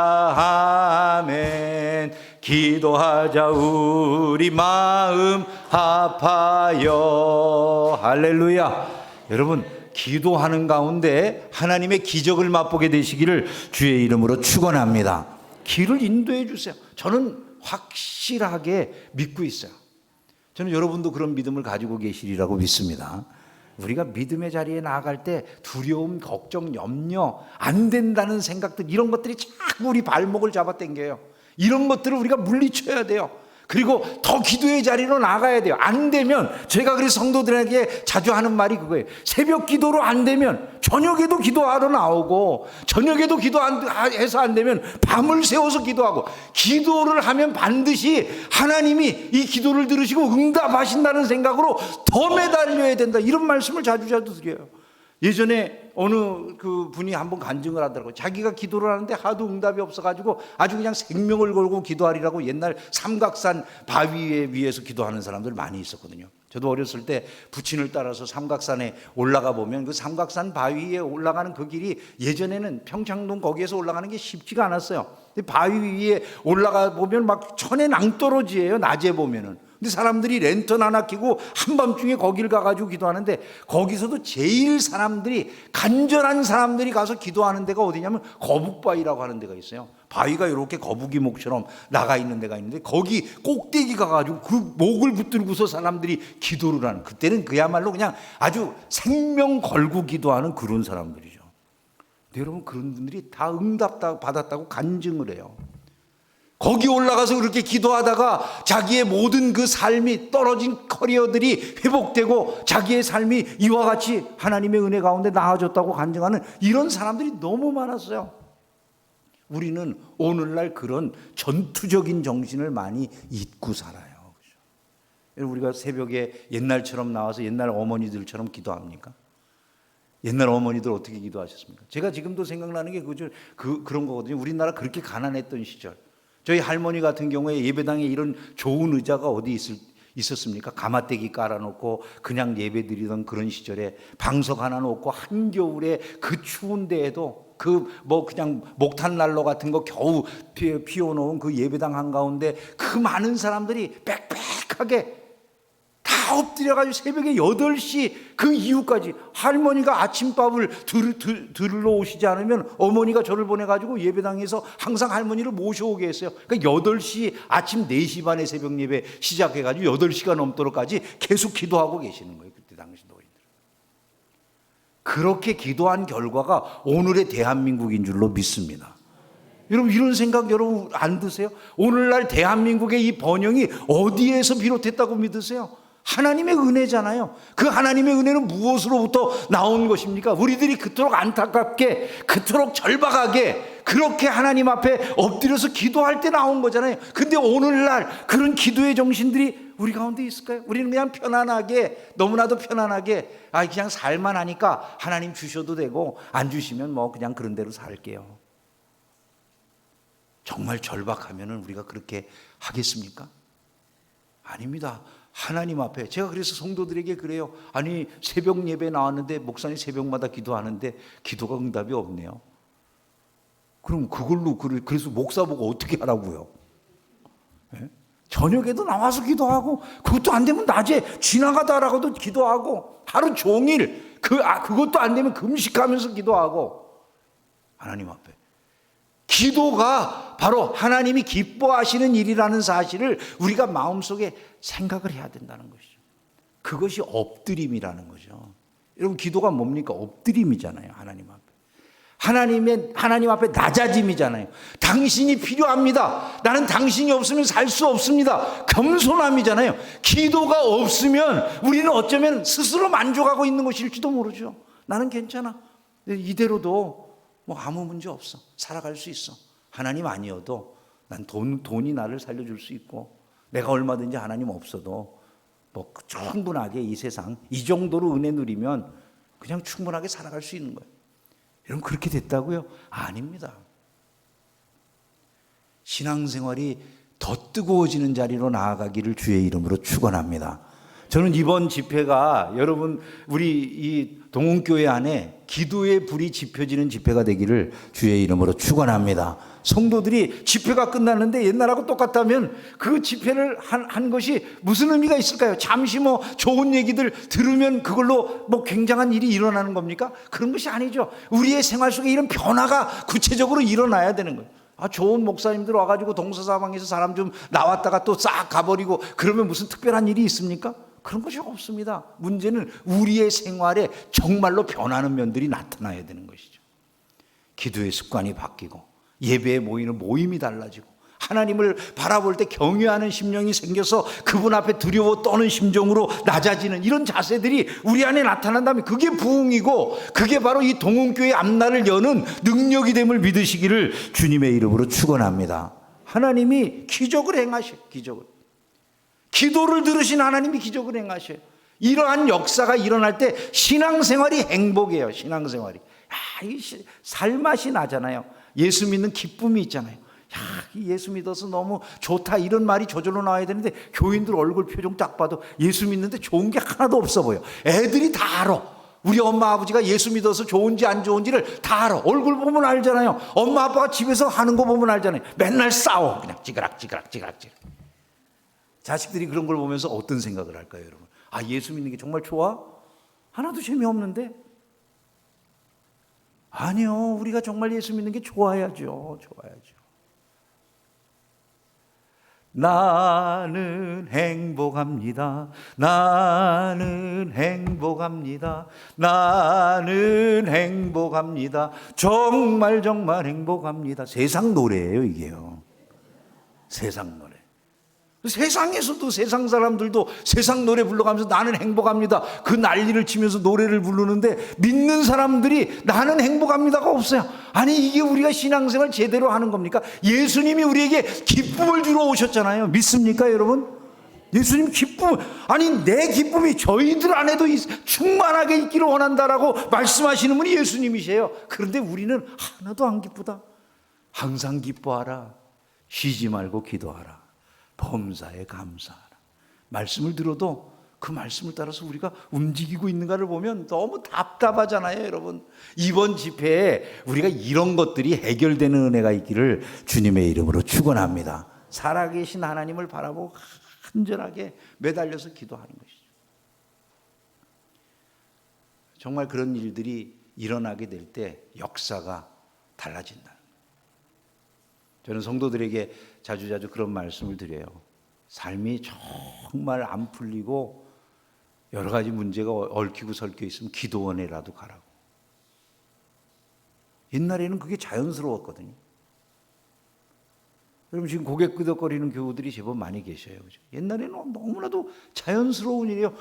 아멘. 기도하자 우리 마음 아파요. 할렐루야. 여러분, 기도하는 가운데 하나님의 기적을 맛보게 되시기를 주의 이름으로 축원합니다. 길을 인도해 주세요. 저는 확실하게 믿고 있어요. 저는 여러분도 그런 믿음을 가지고 계시리라고 믿습니다. 우리가 믿음의 자리에 나아갈 때 두려움, 걱정, 염려, 안 된다는 생각들, 이런 것들이 자꾸 우리 발목을 잡아당겨요. 이런 것들을 우리가 물리쳐야 돼요. 그리고 더 기도의 자리로 나가야 돼요. 안 되면, 제가 그래서 성도들에게 자주 하는 말이 그거예요. 새벽 기도로 안 되면 저녁에도 기도하러 나오고, 저녁에도 기도해서 안 되면 밤을 새워서 기도하고, 기도를 하면 반드시 하나님이 이 기도를 들으시고 응답하신다는 생각으로 더 매달려야 된다, 이런 말씀을 자주 드려요. 예전에 어느 그 분이 한번 간증을 하더라고요. 자기가 기도를 하는데 하도 응답이 없어가지고 아주 그냥 생명을 걸고 기도하리라고 옛날 삼각산 바위 위에서 기도하는 사람들 많이 있었거든요. 저도 어렸을 때 부친을 따라서 삼각산에 올라가 보면 그 삼각산 바위에 올라가는 그 길이 예전에는 평창동 거기에서 올라가는 게 쉽지가 않았어요. 근데 바위 위에 올라가 보면 막 천에 낭떠러지예요, 낮에 보면은. 근데 사람들이 랜턴 하나 켜고 한밤중에 거기를 가가지고 기도하는데, 거기서도 제일 사람들이, 간절한 사람들이 가서 기도하는 데가 어디냐면 거북바위라고 하는 데가 있어요. 바위가 이렇게 거북이 목처럼 나가 있는 데가 있는데, 거기 꼭대기 가가지고 그 목을 붙들고서 사람들이 기도를 하는, 그때는 그야말로 그냥 아주 생명 걸고 기도하는 그런 사람들이죠. 근데 여러분, 그런 분들이 다 응답 받았다고 간증을 해요. 거기 올라가서 그렇게 기도하다가 자기의 모든 그 삶이, 떨어진 커리어들이 회복되고 자기의 삶이 이와 같이 하나님의 은혜 가운데 나아졌다고 간증하는 이런 사람들이 너무 많았어요. 우리는 오늘날 그런 전투적인 정신을 많이 잊고 살아요. 그렇죠? 우리가 새벽에 옛날처럼 나와서 옛날 어머니들처럼 기도합니까? 옛날 어머니들 어떻게 기도하셨습니까? 제가 지금도 생각나는 게 그런 거거든요. 우리나라 그렇게 가난했던 시절, 저희 할머니 같은 경우에 예배당에 이런 좋은 의자가 어디 있었습니까? 가마떼기 깔아놓고 그냥 예배 드리던 그런 시절에 방석 하나 놓고 한겨울에 그 추운 데에도 그냥 목탄 난로 같은 거 겨우 피워놓은 그 예배당 한가운데 그 많은 사람들이 빽빽하게 다 엎드려가지고 새벽에 8시 그 이후까지, 할머니가 아침밥을 들으러 오시지 않으면 어머니가 저를 보내가지고 예배당에서 항상 할머니를 모셔오게 했어요. 그러니까 8시, 아침 4시 반에 새벽 예배 시작해가지고 8시가 넘도록까지 계속 기도하고 계시는 거예요. 그때 당시 노인들. 그렇게 기도한 결과가 오늘의 대한민국인 줄로 믿습니다. 여러분, 이런 생각 여러분 안 드세요? 오늘날 대한민국의 이 번영이 어디에서 비롯했다고 믿으세요? 하나님의 은혜잖아요. 그 하나님의 은혜는 무엇으로부터 나온 것입니까? 우리들이 그토록 안타깝게, 그토록 절박하게 그렇게 하나님 앞에 엎드려서 기도할 때 나온 거잖아요. 근데 오늘날 그런 기도의 정신들이 우리 가운데 있을까요? 우리는 그냥 편안하게, 너무나도 편안하게 그냥 살만 하니까 하나님 주셔도 되고 안 주시면 뭐 그냥 그런 대로 살게요. 정말 절박하면은 우리가 그렇게 하겠습니까? 아닙니다. 하나님 앞에, 제가 그래서 성도들에게 그래요. 아니, 새벽 예배 나왔는데 목사님 새벽마다 기도하는데 기도가 응답이 없네요. 그럼 그걸로 그래서 목사 보고 어떻게 하라고요? 네? 저녁에도 나와서 기도하고, 그것도 안 되면 낮에 지나가다라고도 기도하고, 하루 종일 그것도 안 되면 금식하면서 기도하고, 하나님 앞에 기도가 바로 하나님이 기뻐하시는 일이라는 사실을 우리가 마음속에 생각을 해야 된다는 것이죠. 그것이 엎드림이라는 거죠. 여러분, 기도가 뭡니까? 엎드림이잖아요. 하나님 앞에. 하나님 앞에 낮아짐이잖아요. 당신이 필요합니다. 나는 당신이 없으면 살 수 없습니다. 겸손함이잖아요. 기도가 없으면 우리는 어쩌면 스스로 만족하고 있는 것일지도 모르죠. 나는 괜찮아. 이대로도 뭐 아무 문제 없어. 살아갈 수 있어. 하나님 아니어도 난 돈이 나를 살려줄 수 있고, 내가 얼마든지 하나님 없어도 뭐 충분하게 이 세상 이 정도로 은혜 누리면 그냥 충분하게 살아갈 수 있는 거예요. 여러분, 그렇게 됐다고요? 아닙니다. 신앙생활이 더 뜨거워지는 자리로 나아가기를 주의 이름으로 축원합니다. 저는 이번 집회가 여러분, 우리 이 동훈교회 안에 기도의 불이 지펴지는 집회가 되기를 주의 이름으로 축원합니다. 성도들이 집회가 끝났는데 옛날하고 똑같다면 그 집회를 한 것이 무슨 의미가 있을까요? 잠시 뭐 좋은 얘기들 들으면 그걸로 뭐 굉장한 일이 일어나는 겁니까? 그런 것이 아니죠. 우리의 생활 속에 이런 변화가 구체적으로 일어나야 되는 거예요. 좋은 목사님들 와가지고 동서사방에서 사람 좀 나왔다가 또 싹 가버리고 그러면 무슨 특별한 일이 있습니까? 그런 것이 없습니다. 문제는 우리의 생활에 정말로 변하는 면들이 나타나야 되는 것이죠. 기도의 습관이 바뀌고, 예배에 모이는 모임이 달라지고, 하나님을 바라볼 때 경외하는 심령이 생겨서 그분 앞에 두려워 떠는 심정으로 낮아지는 이런 자세들이 우리 안에 나타난다면 그게 부흥이고, 그게 바로 이 동훈교회 앞날을 여는 능력이 됨을 믿으시기를 주님의 이름으로 축원합니다. 하나님이 기적을 행하셔요. 기도를 들으신 하나님이 기적을 행하셔요. 이러한 역사가 일어날 때 신앙생활이 행복이에요. 신앙생활이. 이 살맛이 나잖아요. 예수 믿는 기쁨이 있잖아요. 예수 믿어서 너무 좋다 이런 말이 저절로 나와야 되는데, 교인들 얼굴 표정 딱 봐도 예수 믿는데 좋은 게 하나도 없어 보여. 애들이 다 알아. 우리 엄마 아버지가 예수 믿어서 좋은지 안 좋은지를 다 알아. 얼굴 보면 알잖아요. 엄마 아빠가 집에서 하는 거 보면 알잖아요. 맨날 싸워. 그냥 찌그락찌그락. 자식들이 그런 걸 보면서 어떤 생각을 할까요, 여러분? 예수 믿는 게 정말 좋아? 하나도 재미없는데? 아니요, 우리가 정말 예수 믿는 게 좋아야죠. 나는 행복합니다. 나는 행복합니다. 정말 행복합니다. 세상 노래예요, 이게요. 세상 노래. 세상에서도 세상 사람들도 세상 노래 불러가면서 나는 행복합니다, 그 난리를 치면서 노래를 부르는데, 믿는 사람들이 나는 행복합니다가 없어요. 아니, 이게 우리가 신앙생활 제대로 하는 겁니까? 예수님이 우리에게 기쁨을 주러 오셨잖아요. 믿습니까, 여러분? 예수님 기쁨, 내 기쁨이 저희들 안에도 충만하게 있기를 원한다라고 말씀하시는 분이 예수님이세요. 그런데 우리는 하나도 안 기쁘다. 항상 기뻐하라. 쉬지 말고 기도하라. 범사에 감사하라. 말씀을 들어도 그 말씀을 따라서 우리가 움직이고 있는가를 보면 너무 답답하잖아요, 여러분. 이번 집회에 우리가 이런 것들이 해결되는 은혜가 있기를 주님의 이름으로 축원합니다. 살아계신 하나님을 바라보고 간절하게 매달려서 기도하는 것이죠. 정말 그런 일들이 일어나게 될 때 역사가 달라진다. 저는 성도들에게 자주 그런 말씀을 드려요. 삶이 정말 안 풀리고 여러 가지 문제가 얽히고 설켜 있으면 기도원에라도 가라고. 옛날에는 그게 자연스러웠거든요. 여러분, 지금 고개 끄덕거리는 교우들이 제법 많이 계셔요. 그죠? 옛날에는 너무나도 자연스러운 일이에요.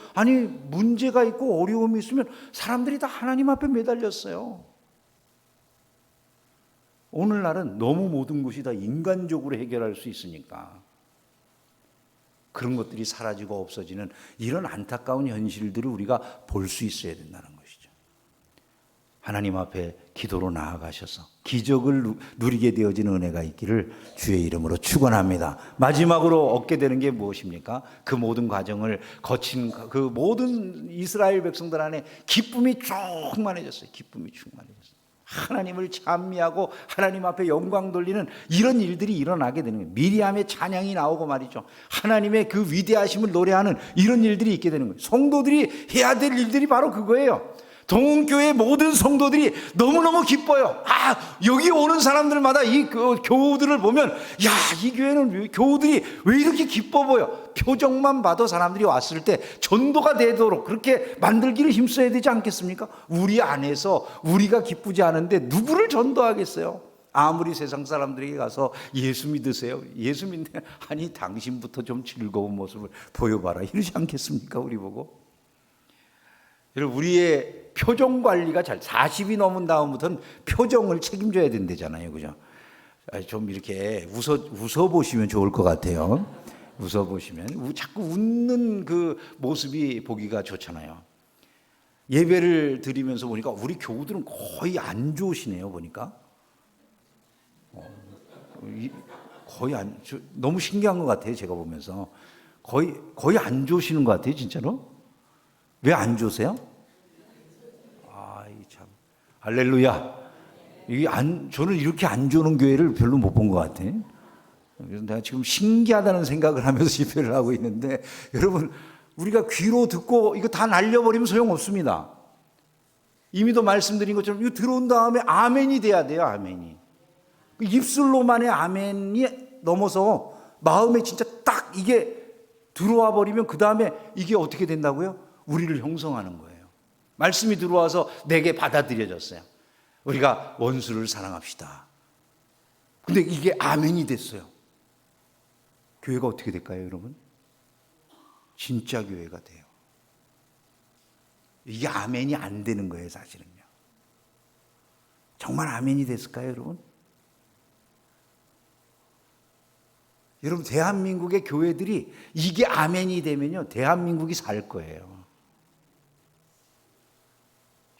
문제가 있고 어려움이 있으면 사람들이 다 하나님 앞에 매달렸어요. 오늘날은 너무 모든 것이 다 인간적으로 해결할 수 있으니까 그런 것들이 사라지고 없어지는 이런 안타까운 현실들을 우리가 볼 수 있어야 된다는 것이죠. 하나님 앞에 기도로 나아가셔서 기적을 누리게 되어진 은혜가 있기를 주의 이름으로 축원합니다. 마지막으로 얻게 되는 게 무엇입니까? 그 모든 과정을 거친 그 모든 이스라엘 백성들 안에 기쁨이 충만해졌어요. 하나님을 찬미하고 하나님 앞에 영광 돌리는 이런 일들이 일어나게 되는 거예요. 미리암의 찬양이 나오고 말이죠. 하나님의 그 위대하심을 노래하는 이런 일들이 있게 되는 거예요. 성도들이 해야 될 일들이 바로 그거예요. 동원교회 모든 성도들이 너무너무 기뻐요. 여기 오는 사람들마다 이 교우들을 보면, 야, 이 교회는 교우들이 왜 이렇게 기뻐 보여? 표정만 봐도 사람들이 왔을 때 전도가 되도록 그렇게 만들기를 힘써야 되지 않겠습니까? 우리 안에서 우리가 기쁘지 않은데 누구를 전도하겠어요? 아무리 세상 사람들에게 가서 예수 믿으세요, 예수 믿네, 아니 당신부터 좀 즐거운 모습을 보여봐라, 이러지 않겠습니까? 우리 보고. 여러분, 우리의 표정 관리가 40이 넘은 다음부터는 표정을 책임져야 된다잖아요, 그죠? 좀 이렇게 웃어 보시면 좋을 것 같아요. 웃어 보시면 자꾸 웃는 그 모습이 보기가 좋잖아요. 예배를 드리면서 보니까 우리 교우들은 거의 안 좋으시네요, 보니까. 거의 너무 신기한 것 같아요, 제가 보면서. 거의 안 좋으시는 것 같아요, 진짜로. 왜 안 좋으세요? 참. 할렐루야. 저는 이렇게 안 좋은 교회를 별로 못 본 것 같아요. 그래서 내가 지금 신기하다는 생각을 하면서 집회를 하고 있는데, 여러분, 우리가 귀로 듣고 이거 다 날려버리면 소용없습니다. 이미도 말씀드린 것처럼 이거 들어온 다음에 아멘이 돼야 돼요, 아멘이. 입술로만의 아멘이 넘어서 마음에 진짜 딱 이게 들어와 버리면 그 다음에 이게 어떻게 된다고요? 우리를 형성하는 거예요. 말씀이 들어와서 내게 받아들여졌어요. 우리가 원수를 사랑합시다. 근데 이게 아멘이 됐어요. 교회가 어떻게 될까요, 여러분? 진짜 교회가 돼요. 이게 아멘이 안 되는 거예요, 사실은요. 정말 아멘이 됐을까요, 여러분? 여러분, 대한민국의 교회들이 이게 아멘이 되면요, 대한민국이 살 거예요.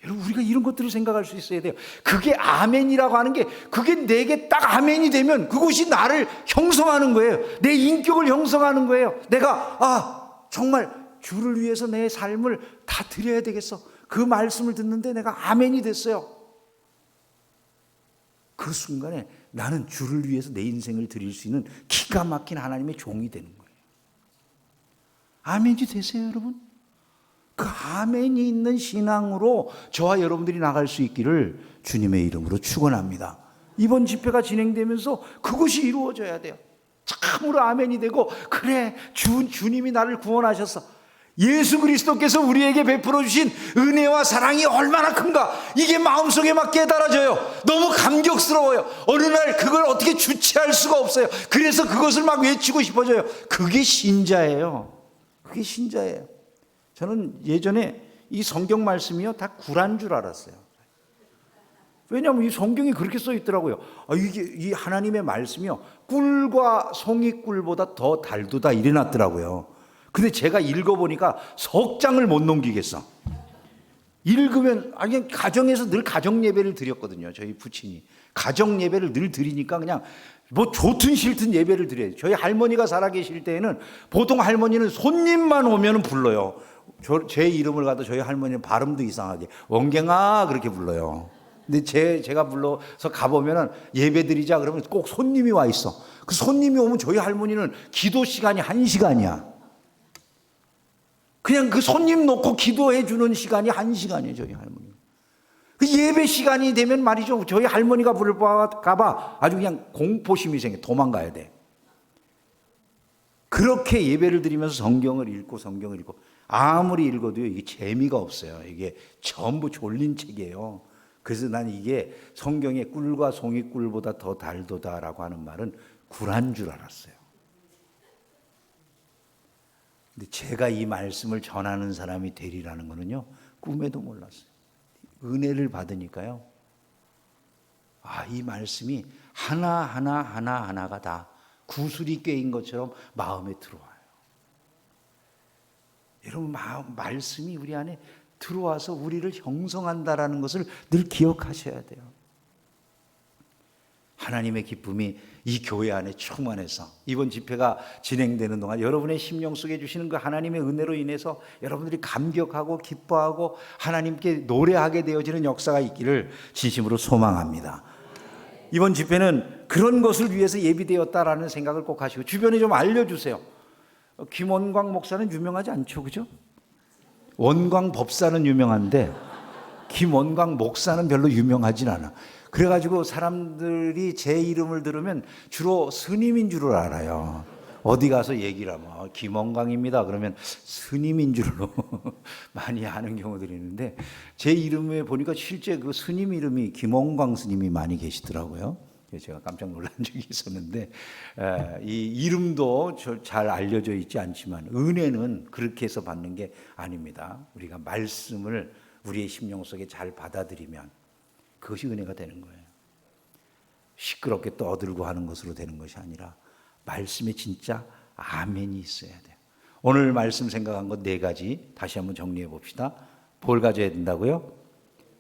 여러분, 우리가 이런 것들을 생각할 수 있어야 돼요. 그게 아멘이라고 하는 게, 그게 내게 딱 아멘이 되면 그것이 나를 형성하는 거예요. 내 인격을 형성하는 거예요. 내가 정말 주를 위해서 내 삶을 다 드려야 되겠어. 그 말씀을 듣는데 내가 아멘이 됐어요. 그 순간에 나는 주를 위해서 내 인생을 드릴 수 있는 기가 막힌 하나님의 종이 되는 거예요. 아멘이 되세요, 여러분? 그 아멘이 있는 신앙으로 저와 여러분들이 나갈 수 있기를 주님의 이름으로 축원합니다. 이번 집회가 진행되면서 그것이 이루어져야 돼요. 참으로 아멘이 되고, 그래, 주님이 나를 구원하셨어. 예수 그리스도께서 우리에게 베풀어 주신 은혜와 사랑이 얼마나 큰가, 이게 마음속에 막 깨달아져요. 너무 감격스러워요. 어느 날 그걸 어떻게 주체할 수가 없어요. 그래서 그것을 막 외치고 싶어져요. 그게 신자예요. 그게 신자예요. 저는 예전에 이 성경 말씀이요, 다 구란 줄 알았어요. 왜냐하면 이 성경이 그렇게 써 있더라고요. 이게 이 하나님의 말씀이요, 꿀과 송이꿀보다 더 달도다, 이래 놨더라고요. 근데 제가 읽어보니까 석 장을 못 넘기겠어. 읽으면, 그냥 가정에서 늘 가정 예배를 드렸거든요. 저희 부친이 가정 예배를 늘 드리니까 그냥 뭐 좋든 싫든 예배를 드려요. 저희 할머니가 살아계실 때에는 보통 할머니는 손님만 오면 불러요. 제 이름을 갖다 저희 할머니는 발음도 이상하게 원갱아 그렇게 불러요. 근데 제가 불러서 가보면은 예배 드리자 그러면 꼭 손님이 와 있어. 그 손님이 오면 저희 할머니는 기도 시간이 1시간이야. 그냥 그 손님 놓고 기도해 주는 시간이 1시간이에요, 저희 할머니. 그 예배 시간이 되면 말이죠, 저희 할머니가 부를까봐 아주 그냥 공포심이 생겨, 도망가야 돼. 그렇게 예배를 드리면서 성경을 읽고 아무리 읽어도요, 이게 재미가 없어요. 이게 전부 졸린 책이에요. 그래서 난 이게 성경의 꿀과 송이꿀보다 더 달도다라고 하는 말은 굴한 줄 알았어요. 근데 제가 이 말씀을 전하는 사람이 되리라는 거는요, 꿈에도 몰랐어요. 은혜를 받으니까요, 이 말씀이 하나가 다 구슬이 꿰인 것처럼 마음에 들어와요. 여러분, 말씀이 우리 안에 들어와서 우리를 형성한다라는 것을 늘 기억하셔야 돼요. 하나님의 기쁨이 이 교회 안에 충만해서 이번 집회가 진행되는 동안 여러분의 심령 속에 주시는 그 하나님의 은혜로 인해서 여러분들이 감격하고 기뻐하고 하나님께 노래하게 되어지는 역사가 있기를 진심으로 소망합니다. 이번 집회는 그런 것을 위해서 예비되었다라는 생각을 꼭 하시고 주변에 좀 알려주세요. 김원광 목사는 유명하지 않죠, 그죠? 원광 법사는 유명한데 김원광 목사는 별로 유명하진 않아. 그래가지고 사람들이 제 이름을 들으면 주로 스님인 줄을 알아요. 어디 가서 얘기를 하면 김원광입니다. 그러면 스님인 줄로 많이 아는 경우들이 있는데, 제 이름에 보니까 실제 그 스님 이름이 김원광 스님이 많이 계시더라고요. 제가 깜짝 놀란 적이 있었는데, 이 이름도 잘 알려져 있지 않지만 은혜는 그렇게 해서 받는 게 아닙니다. 우리가 말씀을 우리의 심령 속에 잘 받아들이면 그것이 은혜가 되는 거예요. 시끄럽게 떠들고 하는 것으로 되는 것이 아니라 말씀에 진짜 아멘이 있어야 돼요. 오늘 말씀 생각한 것 4가지 다시 한번 정리해 봅시다. 뭘 가져야 된다고요?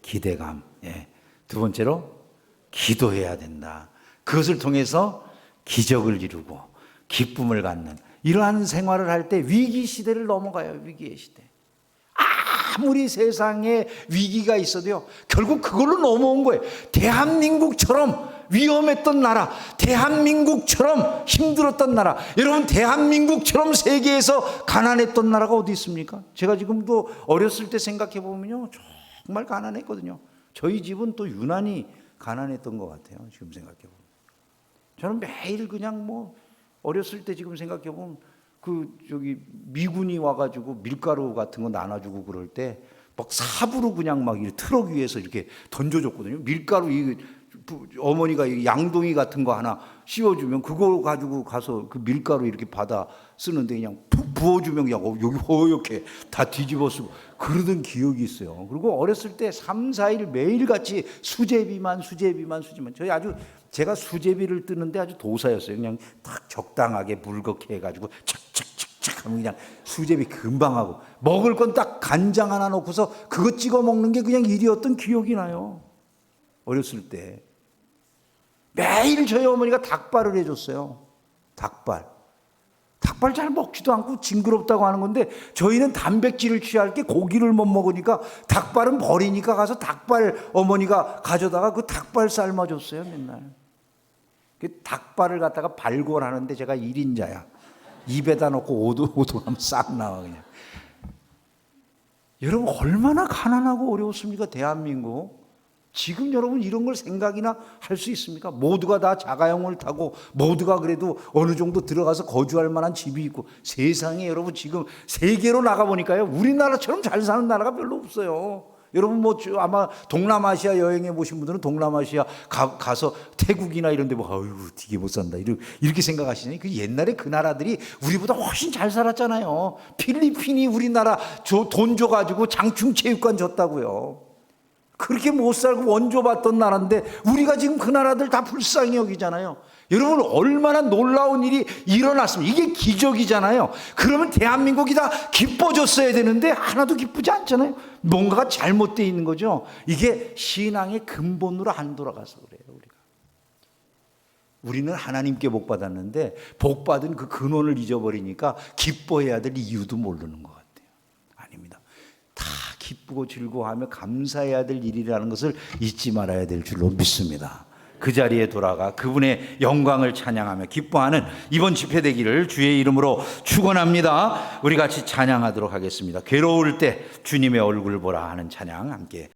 기대감. 예. 두 번째로 기도해야 된다. 그것을 통해서 기적을 이루고 기쁨을 갖는 이러한 생활을 할 때 위기 시대를 넘어가요. 위기의 시대. 아무리 세상에 위기가 있어도요, 결국 그걸로 넘어온 거예요. 대한민국처럼 위험했던 나라, 대한민국처럼 힘들었던 나라, 여러분 대한민국처럼 세계에서 가난했던 나라가 어디 있습니까? 제가 지금도 어렸을 때 생각해 보면요, 정말 가난했거든요. 저희 집은 또 유난히 가난했던 것 같아요. 지금 생각해 보면 저는 매일 그냥 뭐 어렸을 때 지금 생각해 보면 미군이 와가지고 밀가루 같은 거 나눠주고 그럴 때 막 삽으로 그냥 막 트럭 위에서 이렇게 던져줬거든요. 밀가루 어머니가 양동이 같은 거 하나 씌워주면 그거 가지고 가서 그 밀가루 이렇게 받아 쓰는데 그냥 푹 부어주면 그냥 여기 허옇게 다 뒤집어 쓰고 그러던 기억이 있어요. 그리고 어렸을 때 3, 4일 매일같이 수제비만 제가 수제비를 뜨는데 아주 도사였어요. 그냥 딱 적당하게 묽게 해가지고 착착착착 하면 그냥 수제비 금방 하고 먹을 건 딱 간장 하나 넣고서 그거 찍어 먹는 게 그냥 일이었던 기억이 나요. 어렸을 때 매일 저희 어머니가 닭발을 해줬어요. 닭발 잘 먹지도 않고 징그럽다고 하는 건데 저희는 단백질을 취할 게 고기를 못 먹으니까 닭발은 버리니까 가서 닭발 어머니가 가져다가 그 닭발 삶아줬어요. 맨날 그 닭발을 갖다가 발골하는데 제가 1인자야. 입에다 넣고 오도하면 싹 나와 그냥. 여러분 얼마나 가난하고 어려웠습니까? 대한민국. 지금 여러분 이런 걸 생각이나 할 수 있습니까? 모두가 다 자가용을 타고 모두가 그래도 어느 정도 들어가서 거주할 만한 집이 있고 세상에 여러분 지금 세계로 나가보니까요 우리나라처럼 잘 사는 나라가 별로 없어요. 여러분 뭐 아마 동남아시아 여행해 보신 분들은 동남아시아 가서 태국이나 이런 데 뭐 아이고 되게 못 산다 이렇게 생각하시니 그 옛날에 그 나라들이 우리보다 훨씬 잘 살았잖아요. 필리핀이 우리나라 돈 줘가지고 장충체육관 줬다고요. 그렇게 못 살고 원조 받던 나라인데 우리가 지금 그 나라들 다 불쌍히 여기잖아요. 여러분 얼마나 놀라운 일이 일어났습니다. 이게 기적이잖아요. 그러면 대한민국이 다 기뻐졌어야 되는데 하나도 기쁘지 않잖아요. 뭔가가 잘못되어 있는 거죠. 이게 신앙의 근본으로 안 돌아가서 그래요. 우리는 하나님께 복 받았는데 복 받은 그 근원을 잊어버리니까 기뻐해야 될 이유도 모르는 것 같아요. 아닙니다. 다 기쁘고 즐거워하며 감사해야 될 일이라는 것을 잊지 말아야 될 줄로 믿습니다. 그 자리에 돌아가 그분의 영광을 찬양하며 기뻐하는 이번 집회 되기를 주의 이름으로 축원합니다. 우리 같이 찬양하도록 하겠습니다. 괴로울 때 주님의 얼굴 보라 하는 찬양 함께